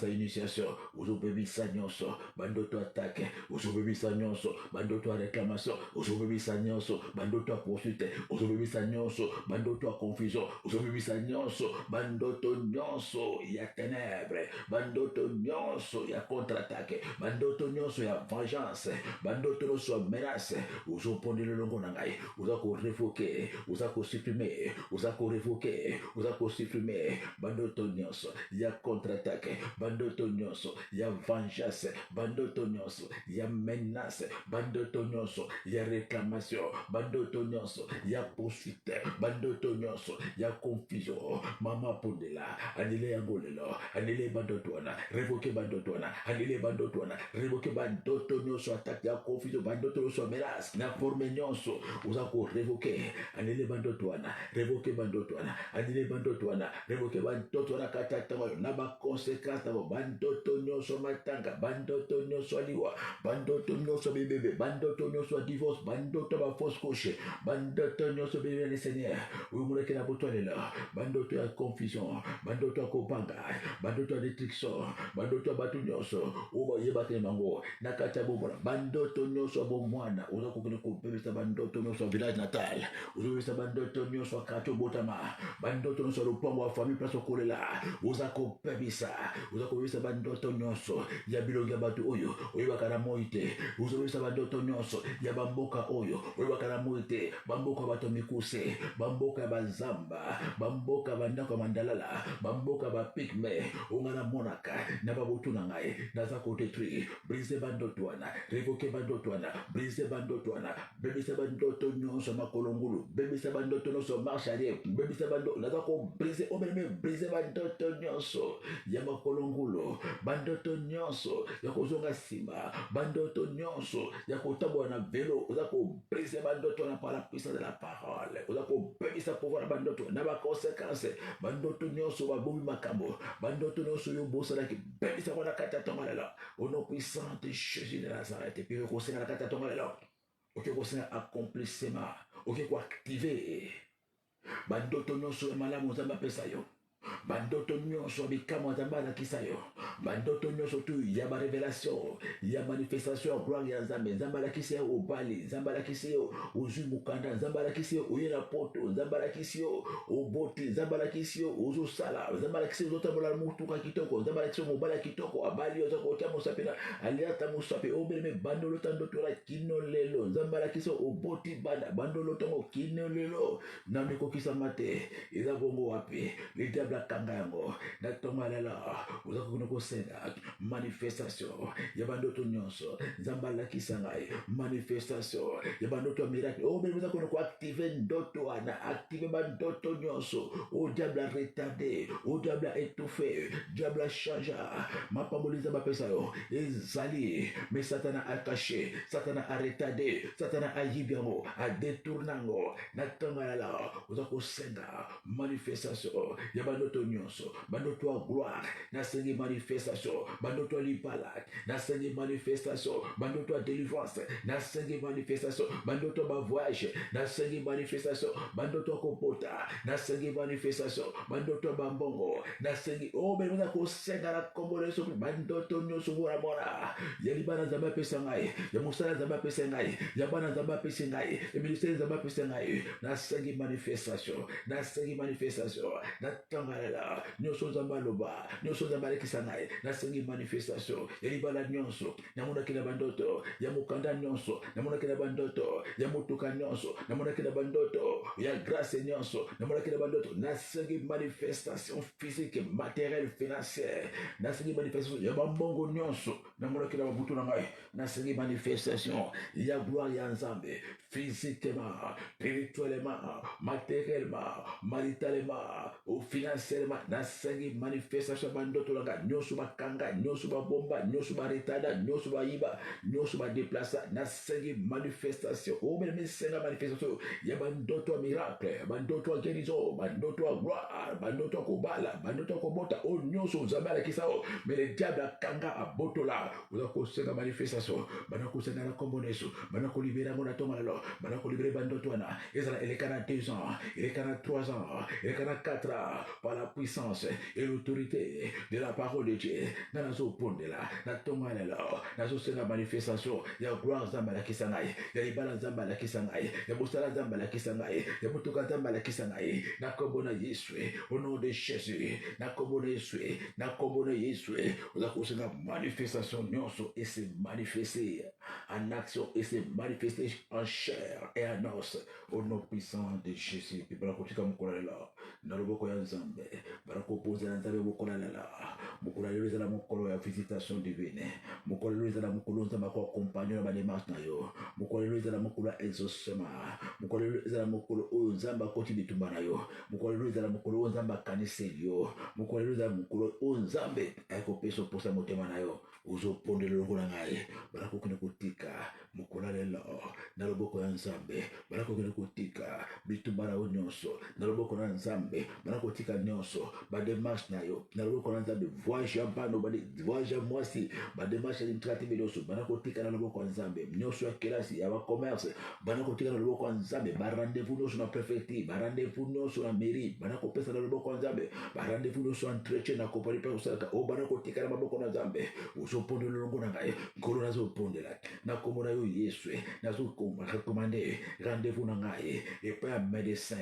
ya initiation ozobebisa nyonso bandoto atake ozobebisa nyonso bandoto ya réclamation ozobebisa nyonso bandoto ya poursuite ozobebisa nyonso bandoto ya confusion ozobebisa nyonso bandoto nyonso ya ténèbres bandoto nyonso ya contre-attaque bandoto nyonso ya vengeance bandoto nyonso ya menace ozopondela elongo na ngai oza korevoke oza kosupprime oza korevoke oza kosupprime bandoto nyonso ya contre-attaque bandoto nyonso ya vengeance bandoto nyonso ya menace bandoto nyonso ya réclamation bandoto nyonso ya poursuite bandoto nyonso ya confusion mama pondela anile yango lelo anile bandoto wana revoke bandoto wana anile bandoto wana revoke bandoto nyonso attaque ya confusion bandoto nyonso ya menace na forme nyonso oza ko revoke anile bandoto wana revoke bandoto wana anile bandoto wana revoke bandoto wana kata tango na ba conséquences na bandoto nyonso matanga bandoto nyonso liwa bandoto nyonso bébé bandoto nyonso divorce bandoto ba fausse couche bandoto nyonso bébé le Seigneur oyo muleke na botwalela bandoto ya confusion bandoto ya kobanga bandoto ya destruction bandoto ya batu nyonso oyo bayebaki nango na kati ya bomona bandoto nyonso ya bomwana oza kokende kobebisa bandoto nyonso ya village natal ozobebisa bandoto nyonso ya quartier botama bandoto nyonso ya lopango ya famille place okolela oza kobebisa bandoto nyonso ya bilongi ya bato oyo oyebaka na moi te ozobebisa bandoto nyonso ya bamboka oyo oyebaka na moi te bamboka ya bato mikuse bamboka ya bazamba bamboka ya bandako ya mandalala bamboka ya bapigme onga na monaka na babotu na ngai naza kodetruire brise bandoto wana revoke bandoto wana brise bandoto wana bebisa bandoto nyonso ya makolongulu bebisa bandoto nyonso ya marche arrière bebisa bandoto naza kobrise omeleme brise bandoto nyonso ya makolongulu bandoto nyonso ya kozonga nsima bandoto nyonso ya kotambola na velo oza kobrise bandoto wana par la puissance de la parole oza kobebisa pouvoir na bandoto na baconséquence bandoto nyonso babomi makambo bandoto nyonso yo bosalaki bebisa wana kati ya ntongo lelo au nom puissant de Jésus de Nazareth epi okosenga na kati ya ntongo lelo oke kosenga accomplissement oke koactive bandoto nyonso ya malamu nzambe apesa yo bandoto nyonso bikamwa nzambe alakisa yo bandoto nyonso tu ya barevelation ya manifestation ya gloire ya nzambe nzambe alakisi yo obali nzambe alakisi yo ozwi mokanda nzambe alakisi yo oye na poto nzambe alakisi yo oboti nzambe alakisi yo ozosala nzambe alakisi yo ozotambola motuka kitoko nzambe alakisi yo mobali ya kitoko abali yo oza kotia mosape na aliata mosape obeleme bandolo tandoto la kino lelo nzambe alakisi yo oboti banda bandolo tango kino lelo na mikokisama te eza bongo wapi diable kangango na tomalela uzako kuno kosenga manifestation ya bandoto nyonso nzambala kisangai manifestation ya bandoto miracle o bele uzako kuno activer ndoto ana activer bandoto nyonso o diable a retardé o diable a étouffé diable a changé mapamboliza bapesa yo ezali mais satana a caché satana a retardé satana a yibiango a détournango na tomalela uzako senga manifestation ya bandoto nyonso bandoto a gloire na sengi manifestation bandoto a lipala na sengi manifestation bandoto a délivrance na sengi manifestation bandoto ba voyage na sengi manifestation bandoto a kopota na sengi manifestation bandoto ba mbongo na sengi o bena ko senga na kombo so bandoto nyonso ngora mona ya libana zamba pesa ngai ya musala zamba pesa ngai ya bana zamba pesa ngai e ministère zamba pesa ngai na sengi manifestation na sengi manifestation na tangala nyonso zamba loba nyonso zamba lekisa ngai na sengi manifestation ya libala nyonso namona kila bandoto ya mukanda nyonso namona kila bandoto ya mutuka nyonso namona kila bandoto ya grâce nyonso namona kila bandoto na sengi manifestation physique matérielle financière na sengi manifestation ya bambongo nyonso namona kila babutu na ngai na sengi manifestation ya gloire ya nzambe physiquement spirituellement matériellement maritalement ou financièrement na sengi manifestation bandoto langa nyonso bakanga nyonso babomba nyonso baretada nyonso bayiba nyonso badeplaça na sengi manifestation o meme senga manifestation ya bandoto miracle bandoto guérison bandoto gloire bandoto kobala bandoto kobota o nyonso nzambe alakisa o mais le diable akanga abotola uzako senga manifestation banako senga na komboneso banako libérer mon atomalo banako libérer bandoto wana ezala elekana 2 ans elekana 3 ans elekana 4 ans par la puissance et l'autorité de la parole de Dieu dans la pondela na tomalela na senga manifestation ya gloire nzambe alakisa ngai ya libala nzambe alakisa ngai ya bosala nzambe alakisa ngai ya mutuka nzambe alakisa ngai na kombo na Yesu au nom de Jésus na kombo na Yesu na kombo na Yesu uzako senga manifestation nyonso et se manifester en action et se manifester en chair et en os au nom puissant de Jésus pibala kotika mukolela na loboko ya nzambe barakopoza na nzambe mukolela mukolela ezala mukolo ya visitation divine mukolela ezala mukolo nzambe ko accompagner na démarche na yo mukolela ezala mukolo ya exaucement mukolela ezala mukolo oyo nzambe akoti bitumba na yo mukolela ezala mukolo oyo nzambe akanisi yo mukolela ezala mukolo oyo nzambe akopesa posa motema na yo uzopondela longo na ngai barakokende kotika mukola lelo na loboko ya nzambe barakokende kotika bitumba na yo nyonso na loboko na nzambe barakotika nyonso bademarshe na yo na loboko na nzambe voyage ya bano voyage ya mwasi bademarshe ya administrative nyonso barakotika na loboko ya nzambe nyonso ya kelasi ya bacommerce barakotika na loboko ya nzambe barendez-vous nyonso na préfecture barendez-vous nyonso na mairie barakopesa na loboko ya nzambe barendez-vous nyonso entretien na compagnie mpe kosalaka o barakotika na maboko na nzambe uzopondela longo na ngai nkolo nazopondela na kombo na yo Yesu nazorekomande rendez-vous na ngai epai ya médecin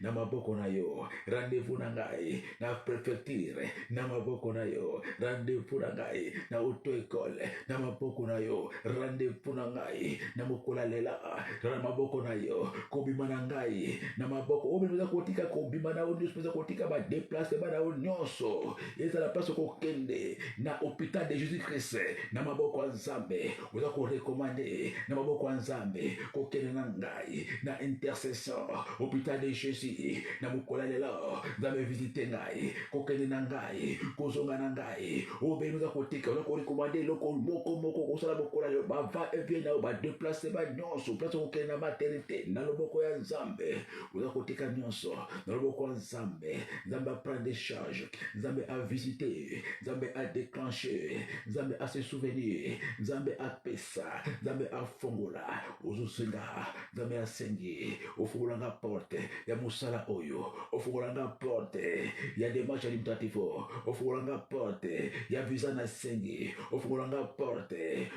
na maboko na yo rendez-vous na ngai na préfecture na maboko na yo rendez-vous na ngai na auto-école na maboko na yo rendez-vous na ngai na mokola lela na maboko na yo kobima na ngai na maboko o beza kotika kobima na yo nyonso beza kotika ba déplacement na yo nyonso ezala place kokende na hôpital de Jésus-Christ na maboko ya nzambe oza korekomande na maboko ya nzambe kokende na ngai na intercession hôpital de Jésus na mokola lela nzambe visite ngai kokende na ngai kozonga na ngai obeni oza kotika oza korekomande eloko moko kosala mokola lelo bava evie na badéplacement nyonso place kokende na maternité na loboko ya nzambe oza kotika nyonso na loboko ya nzambe nzambe aprendre des charges nzambe a visiter nzambe a déclencher nzambe a se souvenir nzambe apesa nzambe afongola ozosenga nzambe asengi ofungolanga porte ya mosala oyo ofungolanga porte ya démarche administrative ofungolanga porte ya visa na sengi ofungolanga porte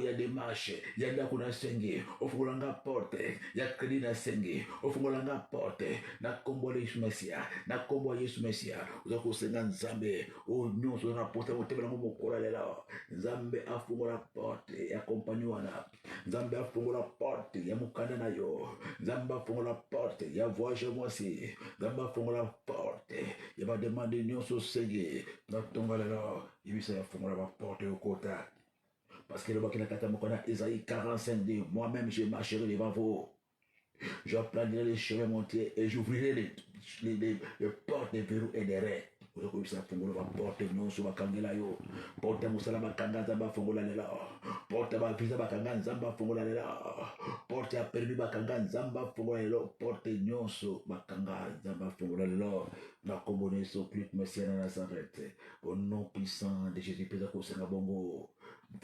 ya démarche ya ndako na sengi ofungolanga porte ya crédit na sengi ofungolanga porte na kombo ya Yesu Mesia na kombo ya Yesu Mesia uzakosenga nzambe nyonso na porte motema na mokola lela nzambe afungola porte ya kompani wana, nzambe afungola porte ya mukanda na yo, nzambe afungola porte ya voyage mwasi, nzambe afungola porte ya bademande nyonso senge na tonga lelo ibisa yafungola baporte yokota. Parce que le bas qui n'a qu'à me Isaïe 45 dit, moi-même je marcherai devant vous. J'aplandirai les chemins montés et j'ouvrirai les portes des verrous et des raies. Unakuisa fungulo ba porte nyonso bakangela yo. Porte musala bakanga nzamba fungola lela. Porte ba visa bakanga nzamba fungola lela. Porte ya permis bakanga nzamba fungola lela. Porte nyonso bakanga nzamba fungola lela. Na kombone so Christ Messie na Nazareth. Au nom puissant de Jésus Christ kosenga bongo.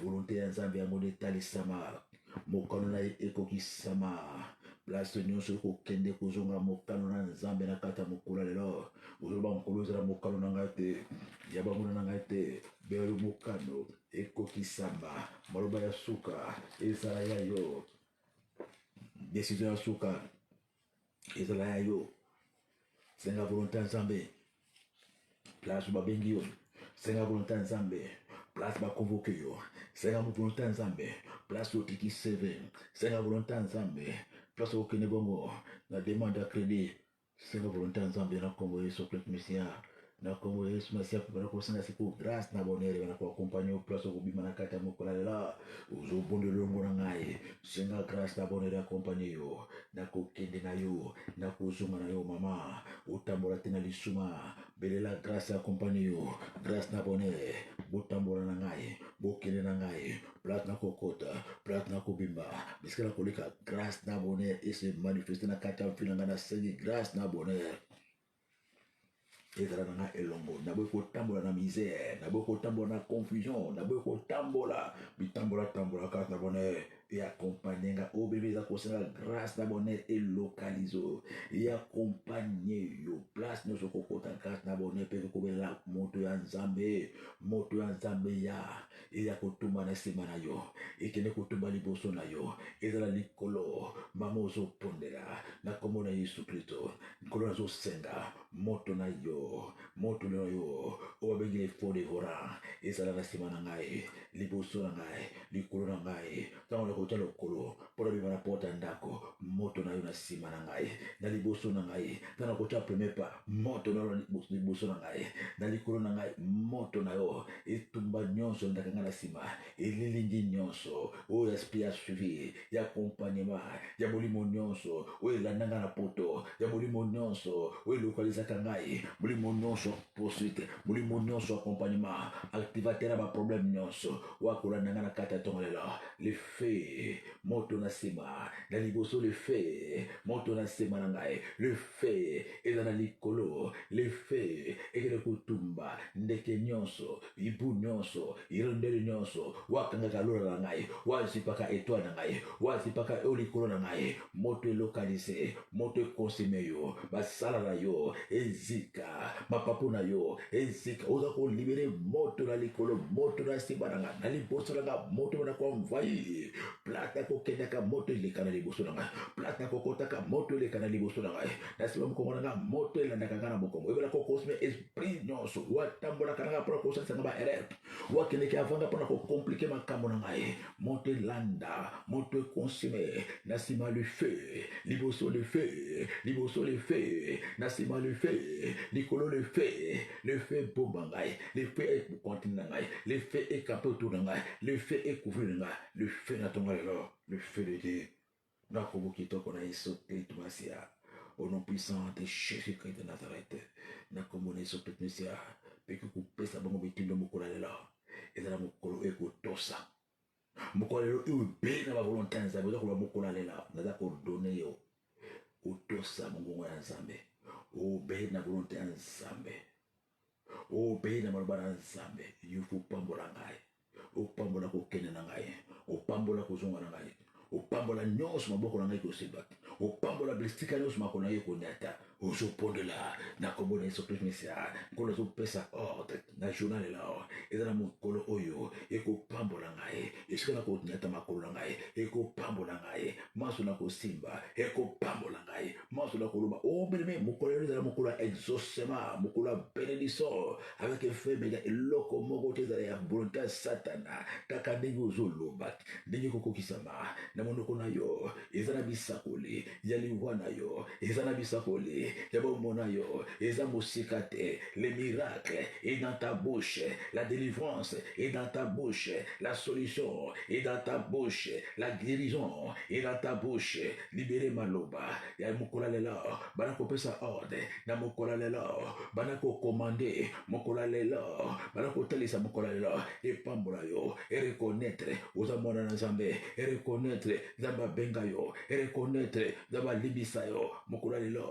Volonté ya nzambe yango netalisama. Mokano na ekokisama. Place nyonso kokende kozonga mokano na nzambe na kata mokula lelo. Ozoloba mokolo ezala mokano na ngai te, ya bamona na ngai te, belo mokano ekokisama. Maloba ya suka ezala ya yo, décision ya suka ezala ya yo. Senga volonté ya nzambe, place babengi yo. Senga volonté ya nzambe, place bakonvoke yo. Senga volonté ya nzambe, place otiki seve. Senga volonté ya nzambe, place okende bongo na demande ya crédit. Senga volonté ya nzambe na kombo Yesu Christ Messia. Na kombo Yesu Messia pour kosenga siku grâce na bonheur na ko accompagner au place okobima na kata mokola lela. Ozo bonde longo na ngai. Senga grâce na bonheur accompagner yo. Na kokende na yo, na kozonga na yo mama. Utambola tena lisuma. Belela grâce accompagner yo. Grâce na bonheur. Botambola na ngai, bokende na ngai. Place na kokota, place na kobimba. Biska na koleka grâce na bonheur et se manifester na kata mfinanga na sengi grâce na bonheur. Ezala na elongo, na boy kotambola na misère, na boy kotambola na confusion, na boy kotambola, bitambola tambola grâce na bonheur. Et accompagner au bébé za kosenga grâce na bonheur et localiso. Et accompagner yo place no sokokota grâce na bonheur pe ko bela moto ya nzambe ya. Et ya kotumba na sima na yo. Et kene kotumba liboso na yo. Ezala likolo mamozo pondela na kombo na Yesu Kristo. Nkolo na zo senga moto na yo, moto na yo. O babengi le fo devora. Ezala na sima na ngai, liboso na ngai, likolo na ngai. Tango kota lokolo pona bima na porta ndako moto na yo na sima na ngai na liboso na ngai na kota premier pas moto na yo liboso na ngai na likolo na ngai moto na yo etumba nyonso ndakanga na sima elilingi nyonso o esprit a suivi ya accompagnement ya molimo nyonso o elandanga na poto ya molimo nyonso o elokalizaka ngai molimo nyonso poursuite molimo nyonso accompagnement activateur ba problème nyonso wakolandanga na kata tongolela le fait moto na sima na liboso le fait moto na sima na ngai le fait ezana likolo le fait ekele kutumba ndeke nyonso ibu nyonso irondeli nyonso wakanga kalora na ngai wazipaka étoile na ngai wazipaka olikolo na ngai moto elokalize moto ekonsime yo basala na yo ezika mapapu na yo ezika oza ko libere moto na likolo moto na sima na ngai na liboso na ngai moto na ko envoyer plata kokendaka moto elekana liboso na ngai plata kokotaka moto elekana liboso na ngai nasima mokongo na ngai moto elandaka ngai na mokongo ebela kokosime esprit nyonso watambolaka na ngai mpona kosalisa ba erreur wakendeki avanga mpona kokomplike makambo na ngai moto elanda moto ekonsime nasima le feu liboso le feu liboso le feu nasima le feu likolo le feu bomba ngai le feu ekontine na ngai le feu ekampe autour na ngai le feu ekouvrir na ngai le feu na tonga lelo le feu de Dieu na koboki toko na Yesu Kristo Masia au nom puissant de Jésus-Christ de Nazareth na kombo na Yesu Kristo Masia peki kupesa bango bitindo mokolo lelo ezala mokolo ekotosa mokolo lelo ube na ba volonté ya nzambe oza koloba mokolo lela naza kodone yo otosa mongongo ya nzambe ube na volonté ya nzambe ube na maloba na nzambe yufu pambola ngai opambola kokende na ngai opambola kozonga na ngai opambola nyonso maboko na ngai kosimba opambola blestika nyonso makolo na ye koniata ozopondela na kombo na Yesu Kristo Mesia nkolo azopesa ordre na journal ela ezala mokolo oyo ekopambola ngai esika na koniata makolo na ngai ekopambola ngai maso na kosimba ekopambola ngai délivrance na koloba. Oh bien-aimé, mokola ezala mokola exaucement, mokola bénédiction avec effet méga eloko moko te ezala ya volonté ya Satana. Kaka ndenge ozoloba, ndenge kokokisama na monoko na yo, eza na bisakoli ya liwa na yo, eza na bisakoli ya bomoi na yo, eza mosika te. Les miracles est dans ta bouche, la délivrance est dans ta bouche, la solution est dans ta bouche, la guérison est dans ta bouche. Libérez maloba ya mokola lela bana kopesa ordre na mokola lela bana ko commander mokola lela bana ko telisa mokola lela et pambola yo et reconnaître aux amona na Nzambe et reconnaître zamba benga yo et reconnaître zamba libisa yo mokola lela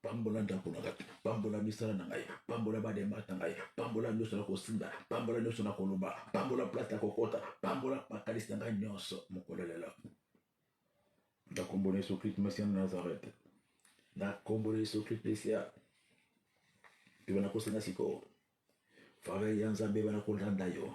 pambola ndako na ngai, pambola misala na ngai, pambola bademata ngai, pambola nyonso na kosinda, pambola nyonso na koloba, pambola plate ya kokota, pambola makalisi na ngai nyonso mokola lela. Nakombola Yesu Kristo Mesia na Nazareth. Nakombola Yesu Kristo Mesia. Mpe banakosenga sikoyo. Faveur ya Nzambe banakolanda yo.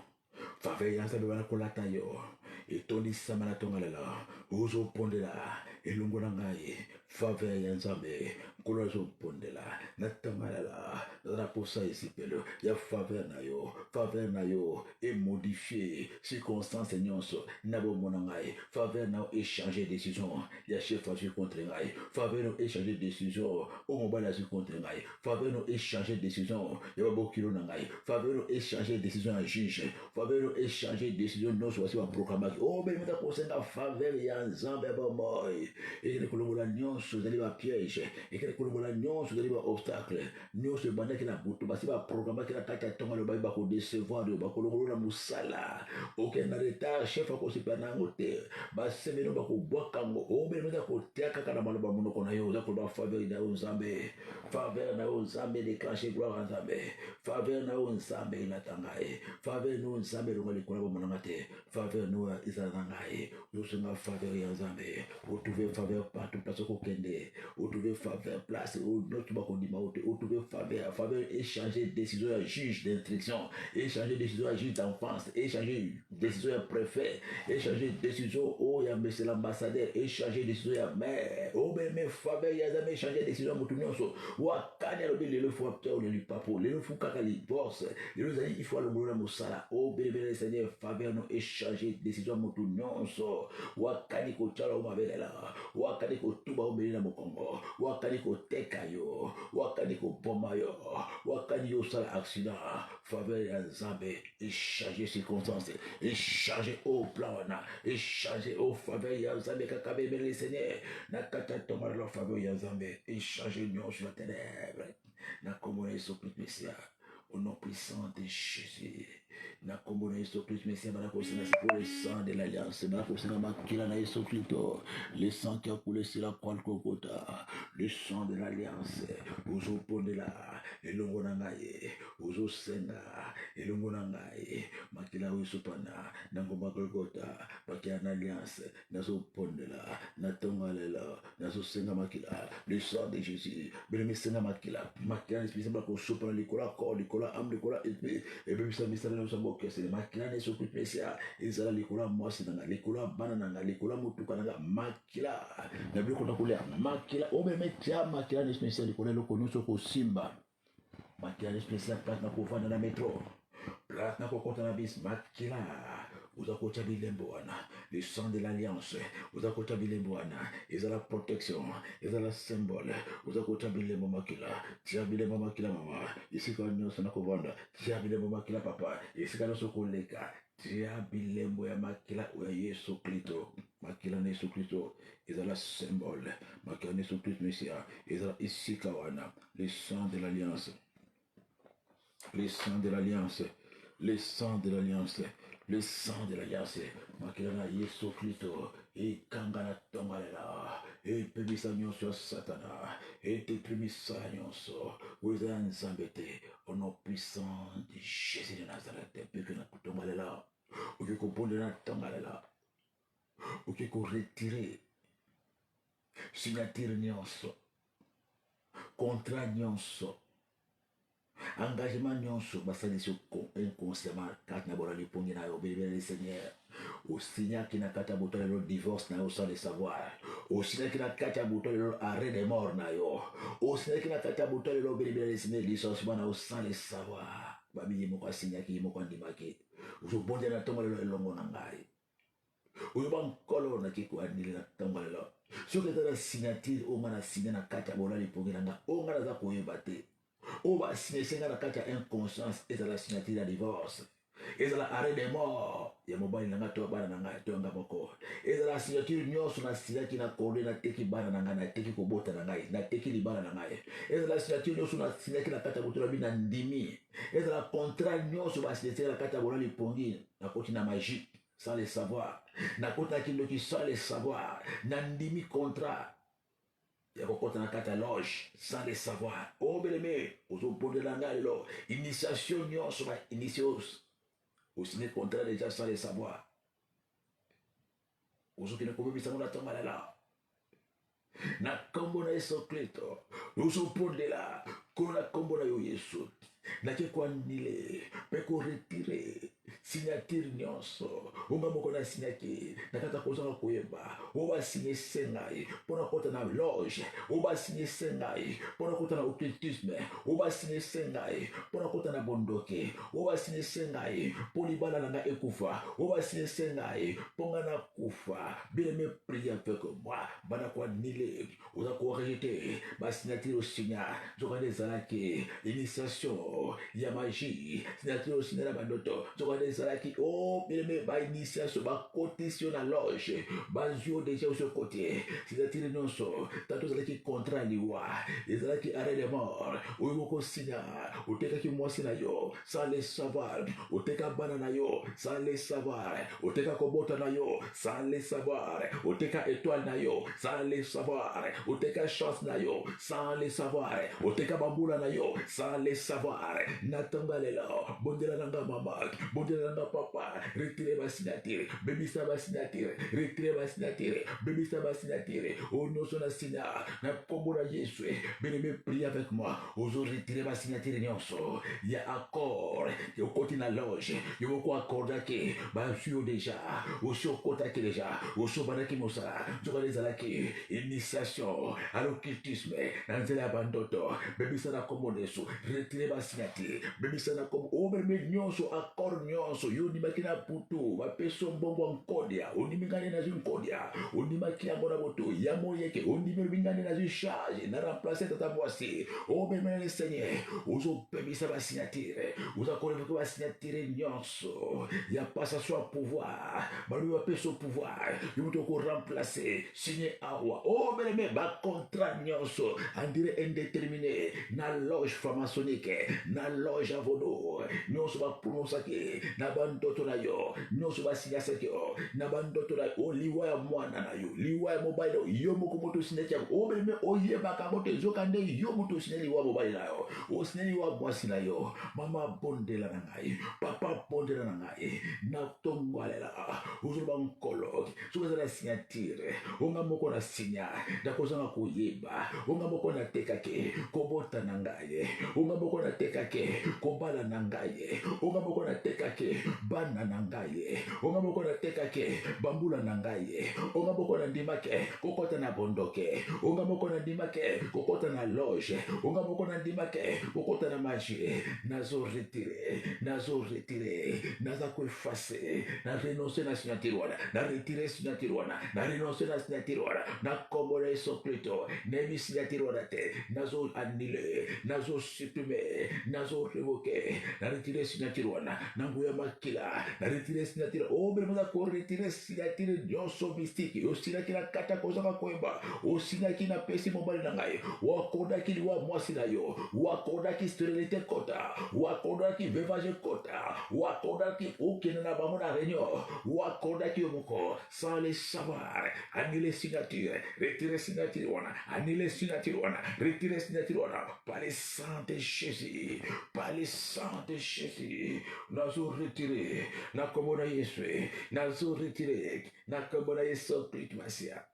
Faveur ya Nzambe banakolata yo. Etondisama na tonga lela. Ozopondela elongo na ngai. Faveur ya Nzambe nkolo azopondela na tonga lela. Nazala posa esipelo ya faveur na yo et modifier circonstances nyonso na bomona ngai. Faveur na échanger décision ya chef azu contre ngai. Faveur na échanger décision o mobala azu contre ngai. Faveur na échanger décision ya babokilo na ngai. Faveur na échanger décision ya juge. Faveur na échanger décision nyonso wasi ba programmaki. Oh ben meta kosenga faveur ya Nzambe bomoy. Et kolongola nyonso zali ba piège. Et kolongola nyonso zali ba obstacle. Nyonso bandaki na butu basi ba programmaki na kata tonga le ba ko décevoir ba kolongola musala. Aucun retard chef ko sipana ngote. Ba semeno ba ko bwakango. Oh ben meta ko tiaka kana maloba monoko na yo za ko ba faveur na Nzambe. Faveur na Nzambe déclencher gloire à Nzambe. Faveur na Nzambe na tangae. Faveur na Nzambe lo ngali kola monanga te. Faveur na izanangae. Yo senga faveur ya Nzambe. Vous trouvez faveur partout parce que kende. Vous trouvez faveur place où notre bakondima vous trouvez faveur échanger décision à juge d'instruction, échanger décision à juge d'enfance, échanger décision à préfet, échanger décision au ya monsieur l'ambassadeur, échanger décision à maire. Oh ben mais faveur ya jamais échanger décision à mutunyoso. Wa kanya lo le faut acteur le papo, le faut kaka li boss, le zali il faut le mona musala. Oh ben ben Seigneur faveur no échanger décision à mutunyoso. Wa kani ko chala o mabelela, wa kani ko tuba o belila mokongo, wa kani ko teka yo, wa kani ko boma yo, wa kani yo sala accident. Faveur ya Nzambe échanger circonstances, échanger au plan na, échanger au faveur ya Nzambe kakabe bele Seigneur. Na kata tomar la faveur ya Nzambe échanger nyon sur la ténèbre. Na komona Yesu Christ Messia. Au nom puissant de Jésus. Na komona Yesu Christ Messia bana kosenga pour le sang de l'alliance. Bana kosenga makila na Yesu Christo. Le sang qui a coulé sur la croix de Golgotha. Le sang de l'alliance. Ozo pondela elongo na ngai. Ozo senga elongo na ngai. Makila Yesu pana na ngoma Golgotha. Bakia na alliance. Nazo pondela na tongalela. Nazo senga makila. Le sang de Jésus. Bele senga makila. Makila esprit bana ko sopana likola corps likola âme likola esprit. Et puis ça mystère na sambo que c'est makila na Yesu Christ Messia. Ezala likola mwasi na likola bana na likola mutuka na makila. Na bilo kona kule makila obe metia makila ni spécial likola loko nyonso ko simba. Makila ni spécial place na kovanda na metro. Place na kokota na bis makila. Uzakocha bilembo wana. Le sang de l'alliance. Uzakocha bilembo wana. Ezala protection. Ezala symbole. Uzakocha bilembo makila. Tia bilembo makila mama. Ici quand nyonso na kovanda. Tia bilembo makila papa. Ici quand nyonso koleka. Tia bilembo ya makila ya Yesu Kristo. Makila na Yesu Kristo. Ezala symbole. Makila na Yesu Kristo Messia. Ezala ici kawana. Le sang de l'alliance. Le sang de l'alliance. Le sang de l'alliance. Le sang de l'alliance. Makilana Yesu Kristo. Et kangana tongalela. Et pebisa nyonso Satana. Et déprimisa nyonso. Vous êtes Nzambete. Au nom puissant de Jésus de Nazareth. Pekena tongalela. Oke ko pondela tongalela. Oke ko retirer. Signature nyonso. Contrat nyonso. engagement nyonso basalisi inconsciemment kati na bona lipongi na yo belebele Seigneur osinyaki na kati ya buto lelo divorce na yo sans le savoir osinyaki na kati ya buto lelo arrêt de mort na yo osinyaki na kati ya buto lelo belebele Seigneur licenciement na yo sans le savoir babi moko asinyaki moko andimaki ozobondia na ntongo lelo elongo na ngai oyo bankolo naki koandile na ntongo lelo soki eza na signature oyo nga na signe na kati ya bona lipongi na nga oyo nga naza koyeba te oyo basignese nga na kati ya inconscience ezala signature ya divorce ezala arrêt de mort ya mobali na nga to bana na ngai to yanga moko ezala signature nyonso nasinyaki na kode nateki bana na ngai nateki kobota na ngai nateki libala na ngai ezala signature nyonso nasinyaki na kati ya boto na bino na ndimi ezala contrat nyonso basinyeseki na kati ya bona lipongi nakoti na magie sans le savoir nakoti na kindoki sans le savoir na ndimi contrat ya kokota na kati ya loge sans le savoir obeleme ozobondela ngai lelo initiation nyonso bainitios osigne contrat déjà sans le savoir ozokende kobebisa ngo na ntongo lela na nkombo na Yesu Kristo ozobondela kolo na nkombo na yo Yesu nake koanile mpe koretire signature nyonso onga moko na signaki na kati ya kozanga koyeba oyo basignese ngai mpo na kota na loge oyo basignese ngai mpo na kota na occultisme oyo basignese ngai mpo na kota na bondoke oyo basignese ngai mpo libala na ngai ekufa oyo basignese ngai mpo nga na kufa bien-aimé prie avec moi bana koanile oza korejete basignature osigna nzokande ezalaki initiation ya magie signature osigna na bandoto nzokande ezalaki o bien-aimé bainitiation bakotisi yo na loge bazwi yo deja oso kote signature nyonso tanto ezalaki contrat liwa ezalaki arrêt de mort oyo mokosinya otekaki mwasi na yo sans le savoir oteka bana na yo sans le savoir oteka kobota na yo sans le savoir oteka étoile na yo sans le savoir oteka chance na yo sans le savoir oteka bambula na yo sans le savoir natanga lelo bondela nanga mama bondela nanga papa retire ba signature bebisa ba signature retire ba signature bebisa ba signature o nyonso na signa na kombo na Yesu bien-aimé prie avec moi ozo retire ba signature nyonso ya accord yo koti na loge yo ko accordaki ba suyo déjà oso kotaki déjà oso banaki mosala nzokana ezalaki initiation à l'occultisme na nzela ya bandoto bebisa na kombo na Yesu retire ba signature bebisa na kombo o bebe nyonso accord nyonso yo ndimaki na putu bapeso mbongo nkodia ondimikani na nkodia ondimaki yango na boto ya moyeke ondimeli bingani na charge na remplacer tata mwasi o bebe le Seigneur ozo bebisa ba signature ozo kolever ba signature nyonso ya passation à pouvoir balu bapeso pouvoir yo to ko remplacer signer awa o bebe ba contrat nyonso en durée indéterminée na loge franc-maçonnique na loge à vodo nyonso ba prononçaki na bandoto na yo nyonso basinyasaki yo na bandoto na yo liwa ya mwana na yo liwa ya mobile yo moko moto sinyaki o bebe oyebaka moto ezokande yo moto sinyaki liwa mobile na yo o sinyaki liwa mwasi na yo mama bondela na ngai papa bondela na ngai na tongwalela ozoloba nkolo soki eza na signature onga moko na sinya nakozanga koyeba onga moko natekaki kobota na ngai onga moko natekaki kobala na ngai onga moko natekaki bana na ngai onga moko natekaki bambula na ngai onga moko nandimaki kokota na bondoke onga moko nandimaki kokota na loge onga moko nandimaki kokota na magie nazo retire naza koefase na renonce na signature wana na retire signature wana na renonce na signature wana na kombo na Yesu Kristo nemi signature wana te nazo annule nazo supprimer nazo revoke na retire signature wana na nguya makila na retire signature o bele maza ko retire signature nyonso mystique osinaki na kata kozaka koyeba osinaki na pesi mobali na ngai wakodaki liwa mwasi na yo wakodaki stérilité kota wakodaki veuvage kota wakodaki okende na bango na réunion wakodaki yo moko sans le savoir annule signature retire signature wana annule signature wana retire signature wana par le sang de Jésus par le sang de Jésus nazo retire na kombo na Yesu nazo retire na kombo na Yesu Kristo Masia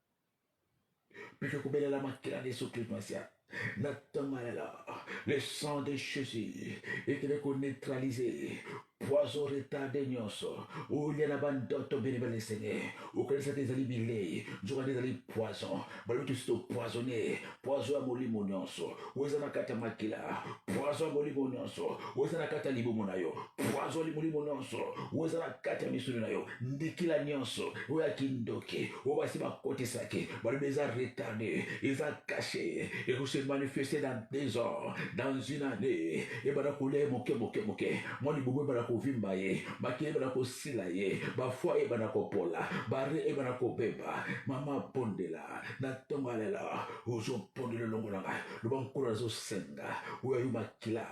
pike kubelela makila na Yesu Kristo Masia Natamalala, le sang de Jésus, et que le neutralisé, poison retardé nyonso, ou il y a la bande d'auto bénévole Seigneur, ou que ça des alibilés, durant des ali poison, balu tu sto poisonné, poison à moli monionso, ou est-ce kata makila, poison à moli monionso, ou est-ce kata libo monayo, poison li moli monionso, ou est-ce kata misunayo, ndikila nyonso, ou ya kindoke, ou va si ma côté sake, balu les a retardés, ils a caché, et vous se manifester dans des ans, dans une année, et banakoule moke, moi ni boubou banako vimbaye, baki banako silaye, bafoye banako pola, bare e banako beba, mama pondela, na tongalela, uzo ponde le longolanga, le bon courage senga, ou ayu makila,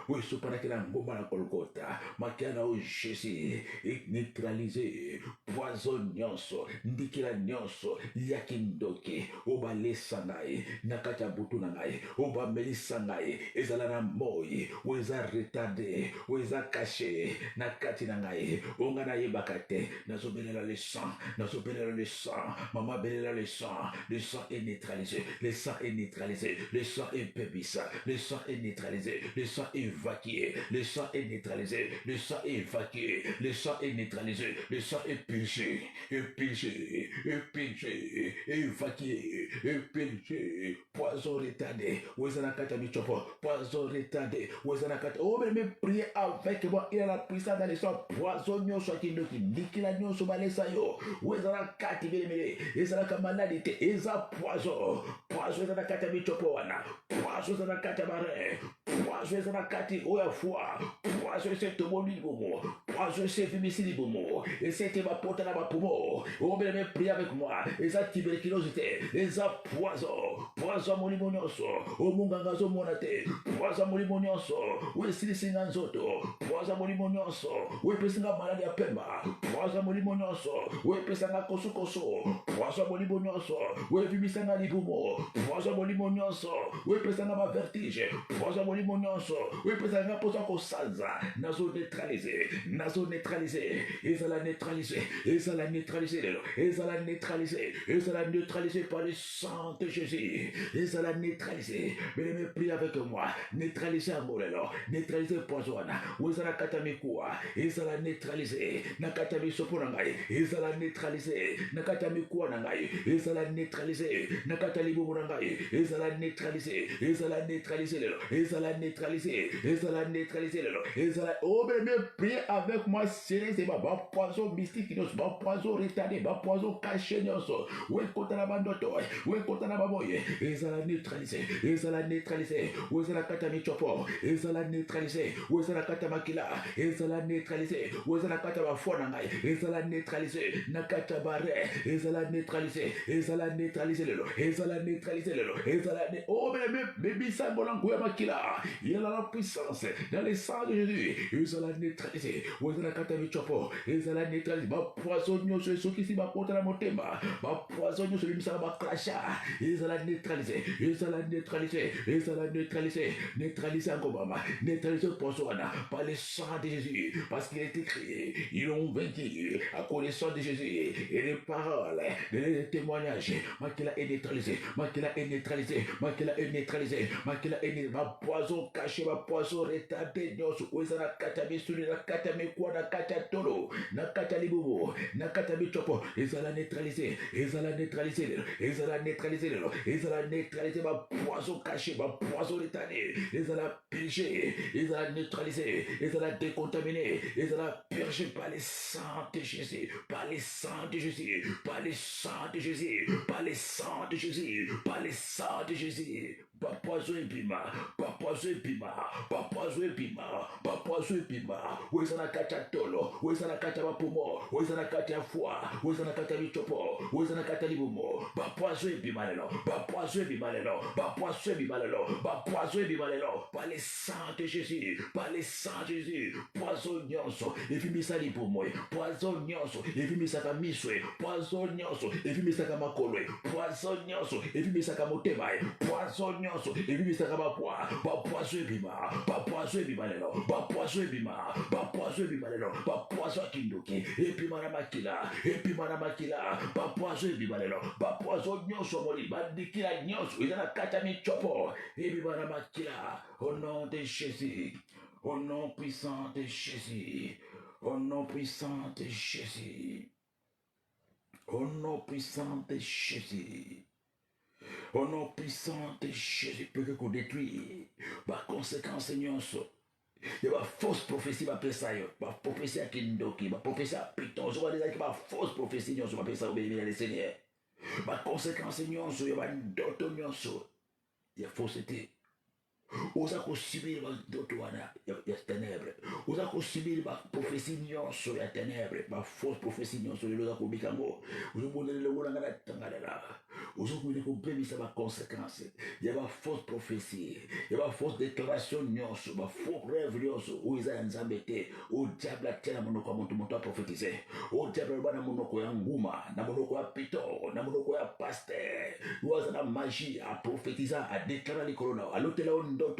ou supanakila ngomba na kolkota, makiana o Jésus, et neutralisé, poison nyonso, ndikila nyonso, yakindoke, oba lesangaye, nakata butu nangaye, oba melisangaye, ezala na moi, weza retardé, weza caché, nakati nangaye, onga na yebakate, nazobelela le sang, maman belela le sang est neutralisé, le sang est neutralisé, le sang est pébissa, le sang est neutralisé, le sang est évacué, le sang est neutralisé, le sang est évacué, le sang est neutralisé, le sang est purgé, évacué, poison retardé, Wezanakata Michopo, poison retardé, Wezanakata. Oh, mais priez avec moi, il a la puissance dans les sangs, poison soit qui nous dit qu'il a nous sur Balesayo, Wezanakati Bémé, Ezanaka maladité, Eza poison, Wezanakata Michopo, poison Wezanakata Baré, poison Wezanakati Oya-Foi, poison c'est tout mon livre, poison c'est fémicide Bomo, et c'était ma porte à ma poumon, oh, mais priez avec moi, Eza tuberculosité, Eza poison mon limonioso, o mungangazo monate, poison mon limonioso, o esilisinga nzoto, poison mon limonioso, o epesinga maladi ya pemba, poison mon limonioso, o epesanga kosukoso, poison mon limonioso, o evimisanga libumo, poison mon limonioso, o epesanga ma vertige, poison mon limonioso, o epesanga posa kosanza, nazo neutralisé, ezala neutralisé, par le sang de Jésus, ezala neutralisé, mais me prie avec moi, neutralisé amolelo, neutralisé poisona, ezala katamikua, ezala neutralisé, nakatami soponangai, ezala neutralisé, nakatami kuanangai, ezala neutralisé, nakatali bumunangai, ezala neutralisé, lelo, ezala neutralisé lelo, ezala, oh mais me prie avec moi, c'est ma poison mystique, ma poison retardé, ma poison caché, ouais, contre la bandoto, ouais, contre la baboye, ezala neutralisé, ezala katami chopo, ezala neutralisé, ezala katamakila, ezala neutralisé, ezala katabafonangai, ezala neutralisé, nakata barre, ezala neutralisé lelo, ezala oh mais bisangolangu ya makila, il a la puissance dans les sangs de Jésus, ezala neutralisé, ezala katami chopo, ezala neutralisé, ma poison nyoso sokisi ba porta la motema, ma poison nyoso bimisa ba crasha, ezala neutralisé, neutralisé encore maman, neutralisé poisonna par le sang de Jésus, parce qu'il est écrit, ils ont vaincu à cause du sang de Jésus et les paroles, les témoignages, ma poison caché, ma poison retardé, ezala katami suri na katami kwa na katatolo, na katalibubo, na katamichopo, ezala neutralisé, ma poison caché, ma poison retardé, ezala purgé, ezala neutralisé, ezala décontaminé, ezala purgé par le sang de Jésus, par le sang de Jésus, pas poison épima, wezana kata tolo, wezana kata bapumo, wezana kata foi, wezana kata bichopo, wezana kata libumo, ba poison épima lelo, par le sang de Jésus, poison nyonso, efimisa libumo, poison nyonso, efimisa kamiswe, poison nyonso, efimisa kamakolo, poison nyonso, efimisa kamotema, poison nyonso, nyonso ebimisaka bapoison ebima bapoison ebima lelo bapoison ebima bapoison ebima lelo bapoison kindoki ebima na makila bapoison ebima lelo bapoison nyonso moli bandikila nyonso eza na kati ya michopo ebima na makila au nom de Jésus, au nom puissant de Jésus, au nom puissant de Jésus, au nom puissant de Jésus. Au nom puissant de Jésus, peut que qu'on détruit. Par conséquent, Seigneur, il y a une fausse prophétie, ma ça, ma prophétie à Kindoki, ma prophétie à Python, je vois des ma fausse prophétie, je m'appelle ça, obéir les Seigneur. Par conséquent, Seigneur, il y a une d'autres, il y a fausseté. Oza kusubiri ndoto ya ténèbres. Oza kusubiri ba prophétie nyonso ya ténèbres, ba fausse prophétie nyonso loza kubika ngo. Ozo bonele lo ngana tangala. Ozo kuile kubebisa ba conséquences. Il y a ba fausse prophétie, il y a ba fausse déclaration nyonso, ba faux rêve nyonso. Oza nzambete, o diable atela monoko ya muntu prophétiser. O diable bana monoko ya nguma, na monoko ya pito, na monoko ya pasteur. Oza na magie à prophétiser, à déclarer les corona. À l'hôtel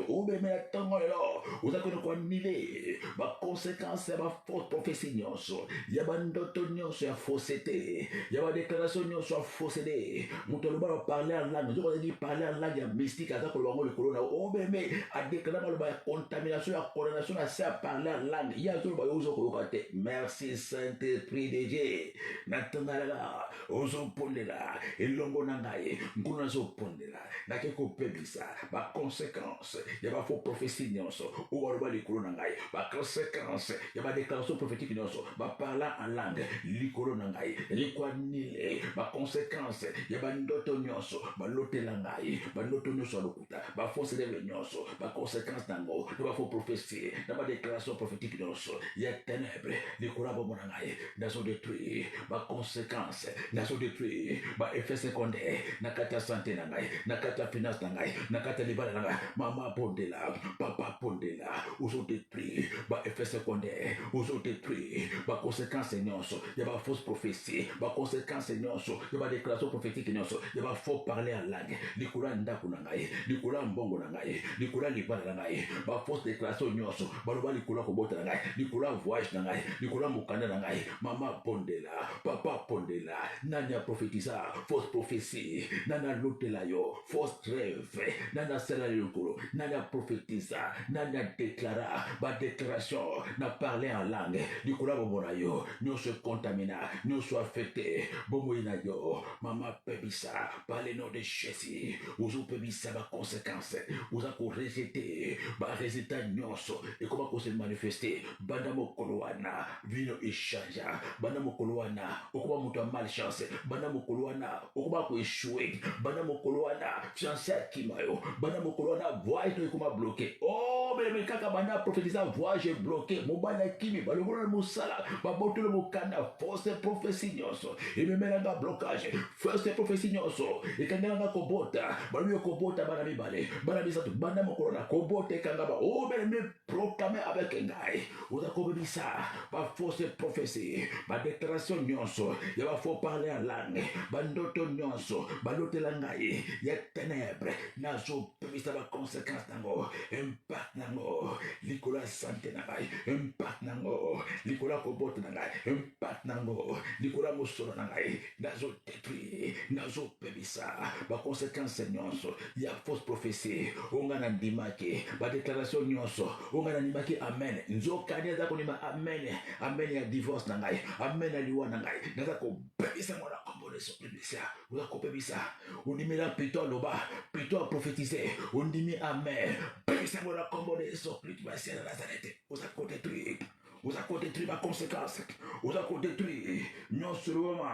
oubeme ya ntongo lelo ozakona koanile baconséquence ya bafausse prophétie nyonso ya bandoto nyonso ya fausseté ya badéclaration nyonso ya fausseté moto aloba baparle en langue ozokoza di parle en langue ya mystique aza koloba ngo likolo na obeme adéclare maloba ya contamination ya condamnation na se ya parle en langue ye azoloba yo ozokoyoka te. Merci Saint-Esprit de Dieu natangalela ozopondela elongo na ngai nkuna azopondela nake kopebisa baconséquence il y a faux prophétie nyonso ou alors likolo na ngai ba conséquence il y a déclaration prophétique nyonso ba parler en langue likolo na ngai likwanile ba conséquence il y a ndoto nyonso ba lotela ngai ba ndoto nyonso lokuta ba fausse lèvre nyonso ba conséquence nango ba faux prophétie na ba déclaration prophétique nyonso il y a ténèbres likolo ba mona ngai nazo détruire ba conséquence nazo détruire ba effet secondaire na kata santé na ngai na kata finance na ngai na kata libala na ngai mama pondela, papa pondela, aux autres détruits, bah effet secondaire, aux autres détruits, bah conséquences nyonso, il y a pas fausse prophétie, bah conséquences nyonso, il y a pas déclaration prophétique nyonso, il y a pas faux parler en langue, likula ndaku na ngai, likula mbongo na ngai, likula libala na ngai, bah fausse déclaration nyonso, bah loba likula kobota na ngai, likula voyage na ngai, likula mukanda na ngai, mama pondela, papa pondela, nanya prophétisa, fausse prophétie, nana lotela yo, fausse rêve, nana sela yokolo, nana prophétisa, nana déclara, ba déclaration, na parlé en langue, Nicolas Bomonayo, nous se contamina, nous se affecté, Bomoinayo, Mama Pebisa, par le nom de Jésus, vous pebisa ma conséquence, vous avez rejeté, ba résultat nyonso, et comment qu'on se manifester, Bandamo Koloana, vino ishanja, Bandamo Koloana, okuma muta malchance, Bandamo Koloana, okuma ko échoué, Bandamo Koloana, fiancé Kimayo, Bandamo Koloana, voyage to ikuma bloqué. Oh, mais kaka banda prophétisa voyage bloqué, mobana kimi, balobona musala, babotolo mukanda, fausse prophétie nyonso, et me melanga blocage, fausse prophétie nyonso, et kanganga kobota, baluyo kobota bana mibale, bana bisatu, bana mokolona, kobota kangaba, oh, mais me proclamer avec ngai, oza kobebisa, ba fausse prophétie, ba déclaration nyonso, ya ba faux parler en langue, ba ndoto nyonso, ba lotela ngai, ya ténèbres, nazo pebisa ba conséquence nango, impact nango, likola santé nangai, impact nango, likola kobota nangai, impact nango, likola mosolo nangai, nazo détruit, nazo pebisa, ba conséquence nyonso, ya fausse prophétie, onga na ndimaki, ba déclaration nyonso, onga na ndimaki amen, nzokani aza konima amen, amen ya divorce nangai, amen ya liwa nangai, naza ko pebisa mwana kombo so pebisa, oza ko pebisa, ondimela plutôt loba, plutôt prophétiser, ondimi amen, pebisa mwana kombo so plutôt basi na Nazareth, oza ko détruire. Vous avez détruit ma conséquence. Vous avez détruit non seulement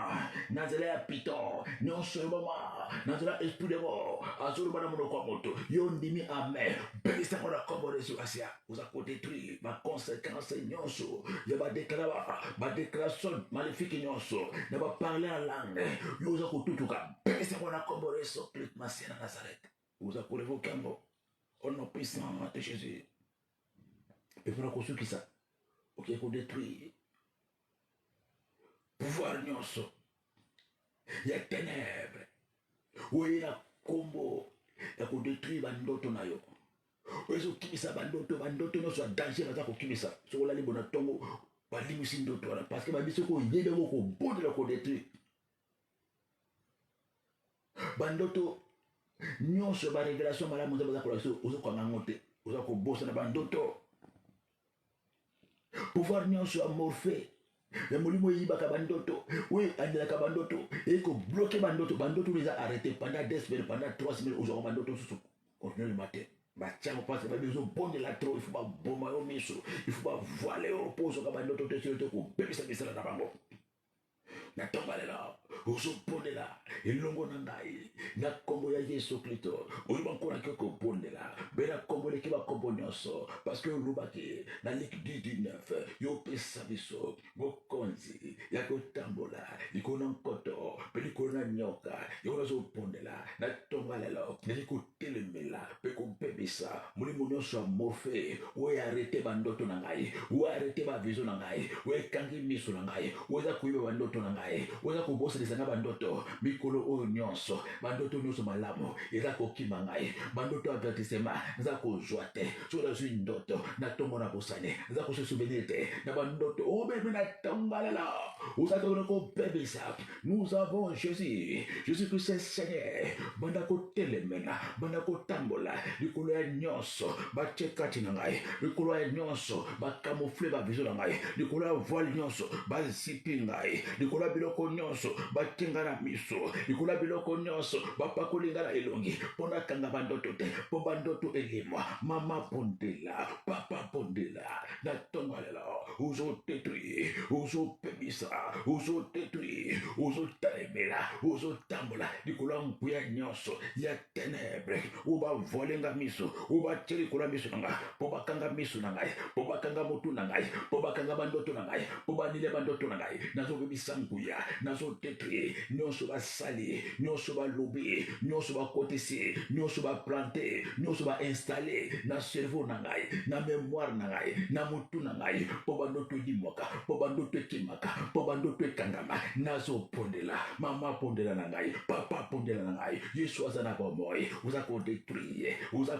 Nazala Piton, non seulement Nazala Esprit de mort, Azul Manamonokomoto, Yondimi Amen, Bénissa Monakomode sur Asia. Vous avez détruit ma conséquence, Nyonso. Je vais déclarer ma déclaration maléfique, Nyonso. Je vais parler en langue. Vous avez tout cas. Bénissa Monakomode sur Masia Nazareth. Vous avez révoqué un mot. Au nom puissant de Jésus. Et pour la construire qui ça? Ok, pour détruire. Pouvoir nyonso. Il y a ténèbres. Oui, il y a combo. ya kodétruire bandoto na yo ezokimisa bandoto nyonso ya danger baza kokimisa soki olali bona ntongo balimwisi ndoto wana parce que babiso koyeba yango kobondela kodétruire bandoto nyonso barévélation malamu nzambe aza kolakisa ozokwanga yango te oza kobosa na bandoto pouvoir nyonso ya morphe ya molimo eyibaka bandoto oyo andelaka bandoto ekobloke bandoto eza arrêté pendant 2 semaines pendant 3 semaines ozwaka bandoto susu continue le matin batiango mpasi babi ozobondela tro il faut baboma yo miso il faut bavoile yo mpo ozwaka bandoto te silo te kobebisa misala na bango na ntongo lela ozobondela elongo na ngai na nkombo ya yesu kristo oyoba nkonaki okobondela mpe na nkombo eleki bakombo nyonso parce que olobaki na liki 19 yopesa biso bokonzi ya kotambola likolo na nkoto mpe likolo na nyoka yango nazobondela na ntongo lelo nali kotelemela mpe kobebisa molimo nyonso ya morfe oyo arete bandoto na ngai oyo arete bavizio na ngai oyo ekangi miso na ngai oyo eza koyiba bandoto na ngai oyo eza koboselisa nga bandoto mikolo oyo nyonso bandoto nyonso malamu eza kokima ngai bandoto avertissement nza kozwa te soki nazwi ndoto na ntongo na bosani nza kosouvenir te na bandoto obebe na ntongo lela ozakona kobebisa nous avons Jésus Christ est Seigneur banda kotelemena banda kotambola likolo ya nyonso batie kati na ngai likolo ya nyonso bakamufle bavizio na ngai likolo ya voile nyonso bazipi ngai likolo ya biloko nyonso batinga na miso likolo ya biloko nyonso bapakoli nga na elongi mpo nakanga bandoto te mpo bandoto elimwa mama pondela papa pondela na ntongo lelo ozotetui ozopebisa ozotetui ozotalemela ozotambola likolo ya nguya nyonso ya ténèbre oyo bavole nga miso oyo batie likolo ya miso na ngai mpo bakanga miso na ngai mpo bakanga motu na ngai mpo bakanga bandoto na ngai mpo banile bandoto na ngai nazobebisa nguya nazotetui nyonso basali nyonso balobi nyonso bakotisi nyonso baplante nyonso bainstalle na cerveau na ngai na mémoire na ngai na motu na ngai mpo bandoto elimwaka mpo bandoto ekimaka mpo bandoto ekangama nazopondela mama pondela na ngai papa pondela na ngai yesu aza na bomoi oza kodétruire oza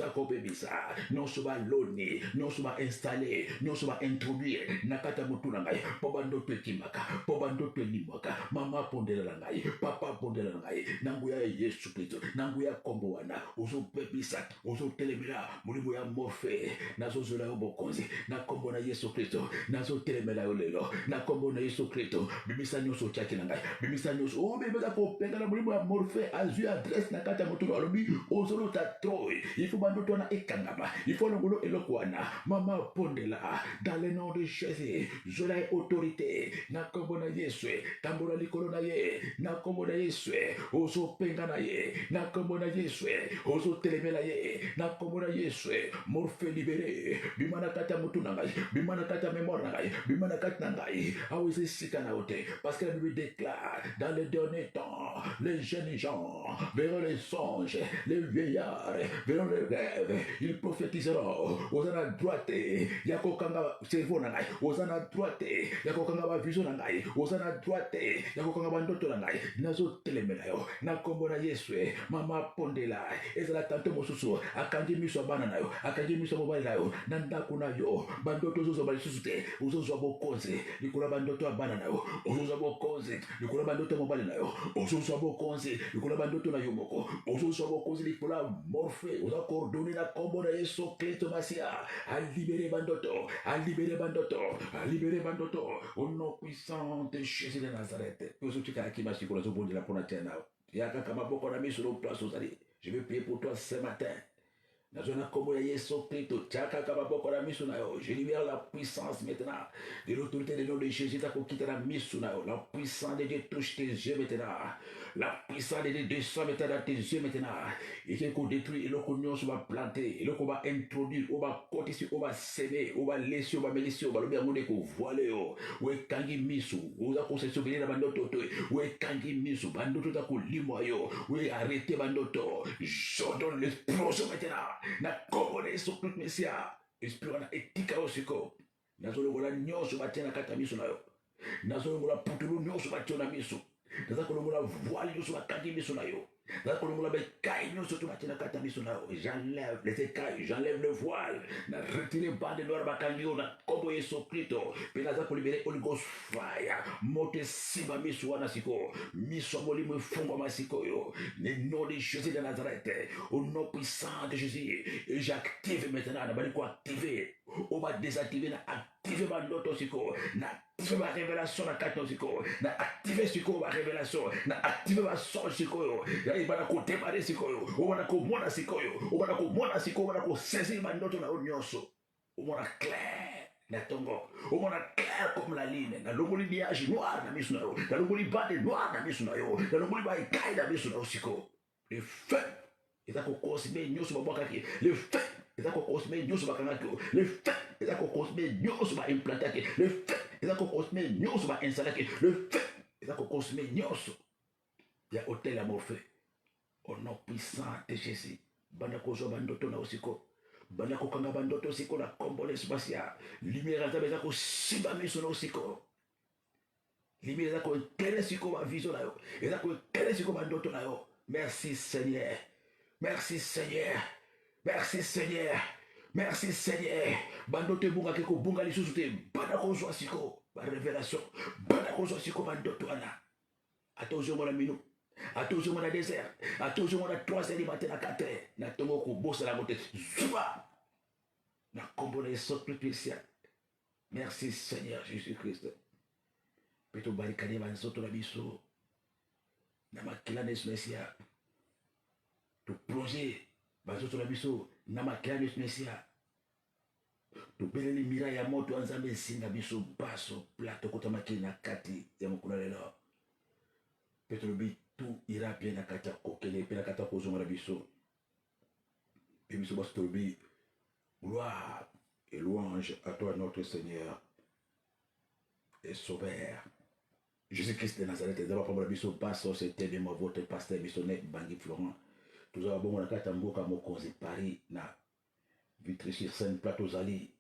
kobebisa nyonso baloni nyonso bainstalle nyonso baintroduire na kati ya motu na ngai mpo bandoto ekimaka mpo bandoto elimwaka mama pondela na ngai papa pondela na ngai na nguya ya yesu kristo na nguya ya nkombo wana ozopebisa ozotelemela molimo ya morfe nazozola yo bokonzi na nkombo na yesu kristo nazotelemela yo lelo na nkombo na yesu kristo bimisa nyonso otiaki na ngai bimisa nyonso obebeza kopenga na molimo ya morfe azwi adresse na kati ya motu alobi ozolota troi ifo bandoto wana ekangama ifo longolo eloko wana mama pondela dans le nom de jésus zola ye autorité na nkombo na yesu tambola likolo na ye na nkombo na yesu ozopenga na ye na nkombo na yesu ozotelemela ye na nkombo na yesu morfe libere bima na kati ya motu na ngai bima na kati ya mémoire na ngai bima na kati na ngai awo eza esika na yo te parce que la Bible déclare dans les derniers temps les jeunes gens verront les songes les vieillards verront les rêves ils prophétiseront oza na droite ya kokanga cerveau na ngai oza na droite ya kokanga bavision na ngai oza na droite ya kokanga bandoto na ngai nazotelemela yo na nkombo na yesu mama pondela ezala tante mosusu akangi miso ya bana na yo akangi miso ya mobali na yo na ndako na yo bandoto ozozwa lisusu te ozozwa bokonzi likolo ya bandoto ya bana na yo ozozwa bokonzi likolo ya bandoto ya mobali na yo ozozwa bokonzi likolo ya bandoto na yo moko ozozwa bokonzi likolo ya morfe oza koordone na nkombo na yesu kristo masia alibere bandoto alibere bandoto alibere bandoto au nom puissant de jésus de nazareth ozotikalaki masikolo azobondela mpona tia na yo yakaka maboko na miso no place ozali je vais prier pour toi ce matin. Nazona kombo ya Yesu Kristo chakaka maboko na miso na yo. Je libère la puissance maintenant de l'autorité de nom de Jésus ta kokita na miso na yo. La puissance de Dieu touche tes yeux maintenant. La puissance de Dieu descend maintenant dans tes yeux maintenant. Et qu'on détruit et l'on nyonso va planter, et l'on va introduire, on va cotiser, on va semer, on va laisser, on va mélisser, on va le bien ko voiler yo. Ou kangi miso, ou za ko se souvenir na bandoto to, ou kangi miso, bandoto ta ko limwa yo, ou arrêter bandoto. Je donne l'explosion maintenant. Na kombo na Yesu Kristo Mesia esprit wana etika osiko nazolongola nyonso batia na kati ya miso na yo nazolongola putulu nyonso batia na miso nazakolongola voile nyonso bakangi miso na yo J'enlève les écailles, j'enlève le voile, na retire bande noire bakangio na kombo Yesu Kristo, penaza ko libérer Holy Ghost fire, mote simba miso wana siko, miso molimo fungwa masiko yo, le nom de Jésus de Nazareth, au nom puissant de Jésus, et j'active maintenant, na bali ko activer, on va désactiver, na activer bandoto siko, na activer ma révélation na kato siko, na activer siko ma révélation, na activer ma son siko yo, ya ibana ko démarrer siko yo, on va ko mona siko yo, on va ko mona siko, on va ko saisir bandoto na onyoso, on va clair. Na tongo, on a clair comme la ligne, na longoli nuage noir na misu na yo, na longoli bande noir na misu na yo, na longoli ba ikai na misu na yo siko. Le feu, et ça qu'on consomme nyoso ba bokaki, le feu, et ça qu'on consomme nyoso ba kangaki, le feu, et ça qu'on consomme nyoso ba implantaki, le feu, et ça qu'on consomme nyoso ba installaki, le feu, et ça qu'on consomme nyoso. Il y a hôtel à Morphée, au nom puissant de Jésus, banda kozo bandoto na osiko. Bana kokanga bandoto siko na kombole spacia lumière za beza ko simba miso no siko lumière za ko kele siko ba vision na yo eza ko kele siko bandoto na yo. Merci Seigneur, merci Seigneur, merci Seigneur, merci Seigneur. Bandoto bunga ke ko bunga lisusu te bana ko zo siko ba révélation bana ko zo siko bandoto ana atozo mona minu atozo mona désert atozo mona 3h du matin à 4h na tongo ko bossa la montée zuba na kombo na Yesu Kristo. Merci Seigneur Jésus-Christ. Peto barikani bansoto na biso na makila na Yesu Mesia to plonger bansoto na biso na makila na Yesu Mesia to beleli mira ya moto anzambe singa biso baso plato kota makili na kati ya mokolo lelo. Peto lobi tout ira bien na kata kokele pe na kata kozonga na biso pe biso baso to lobi gloire et louange à toi notre Seigneur et Sauveur Jésus-Christ de Nazareth. D'abord pour la biso baso c'était bien votre pasteur missionnaire Bangi Florent. Tous avons bon la kata mboka mokonzi Paris na Vitry-sur-Seine plateau zali.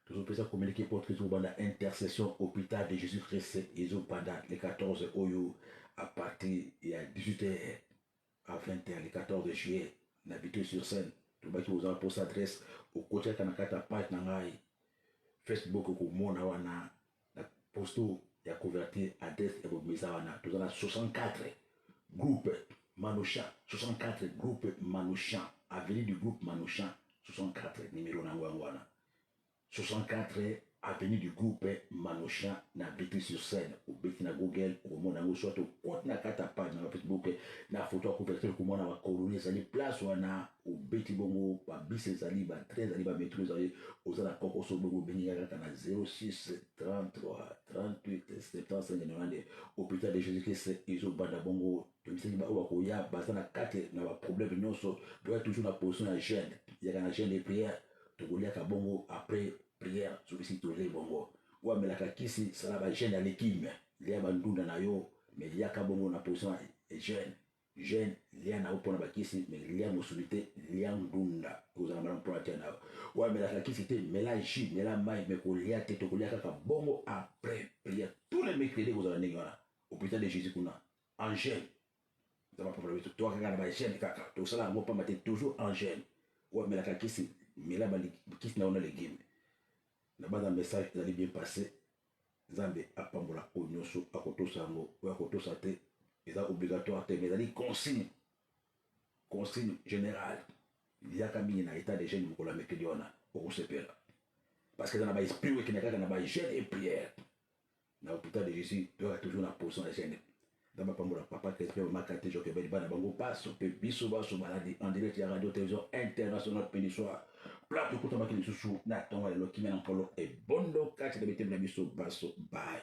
Tous avons pu communiquer pour que vous banda intercession hôpital de Jésus-Christ ils ont pendant les 14 oyo à partir il y a 18h à 20h le 14 juillet na Vitry-sur-Seine. Tout baki vous avez pour s'adresse au côté kanakata page nangai Facebook ko mona wana na posto ya convertir adresse ya bomisa wana tout na 64 groupe Manouchan 64 groupe Manouchan avenue du groupe Manouchan 64 numéro nango wana 64 avenue du groupe Manouchan na Vitry-sur-Seine ou beti na Google ou mona ngo soit au na kata page na Facebook na photo convertir ko mona wa colonie ça les place wana ou beti bongo ba bise zali ba 13 ali ba métro zali ozala koko so bongo beninga kata na 06 33 38 75 90 hôpital de Jésus-Christ izo banda bongo to biseli ba o ko ya bazana kate na ba problème nyonso doit toujours na position ya jeûne ya kana jeûne de prière to golia ka bongo après prière sur le site de bongo ou amelaka kisi sala ba jeûne à l'équipe lia bandunda na yo mais lia ka bongo na position jeune lia na opona bakisi mais lia mosulité lia ndunda kozala mala mpona tia na wa melaka kisi te mélange mela mai mais ko lia te to ko lia kaka bongo après prière tous les mercredis kozala ndenge wana hôpital de Jésus kuna en jeûne ça va problème to kaka na ba jeûne kaka to sala ngo pa matin toujours en jeûne wa melaka kisi mela ba kisi na ona légume na banda message ezali bien passé Zambé apambola onyoso akotosa ngo ou akotosa te eza obligatoire te mais ezali consigne générale liaka mingi na état de jeune mokolo ya mekeli wana okosepela parce que eza na baesprit oyo ekende kaka na bajeune et prière na hôpital de Jésus toyaka toujours na position ya jeune nzambe apambola papa Christ mamaka te jokebeli bana bango baso mpe biso baso baladi en direct ya radio télévision internationale peni soir plato ekutamaki lisusu na ntongo ya lelo kimia na nkolo ebondo kati na bitemi na biso baso bye.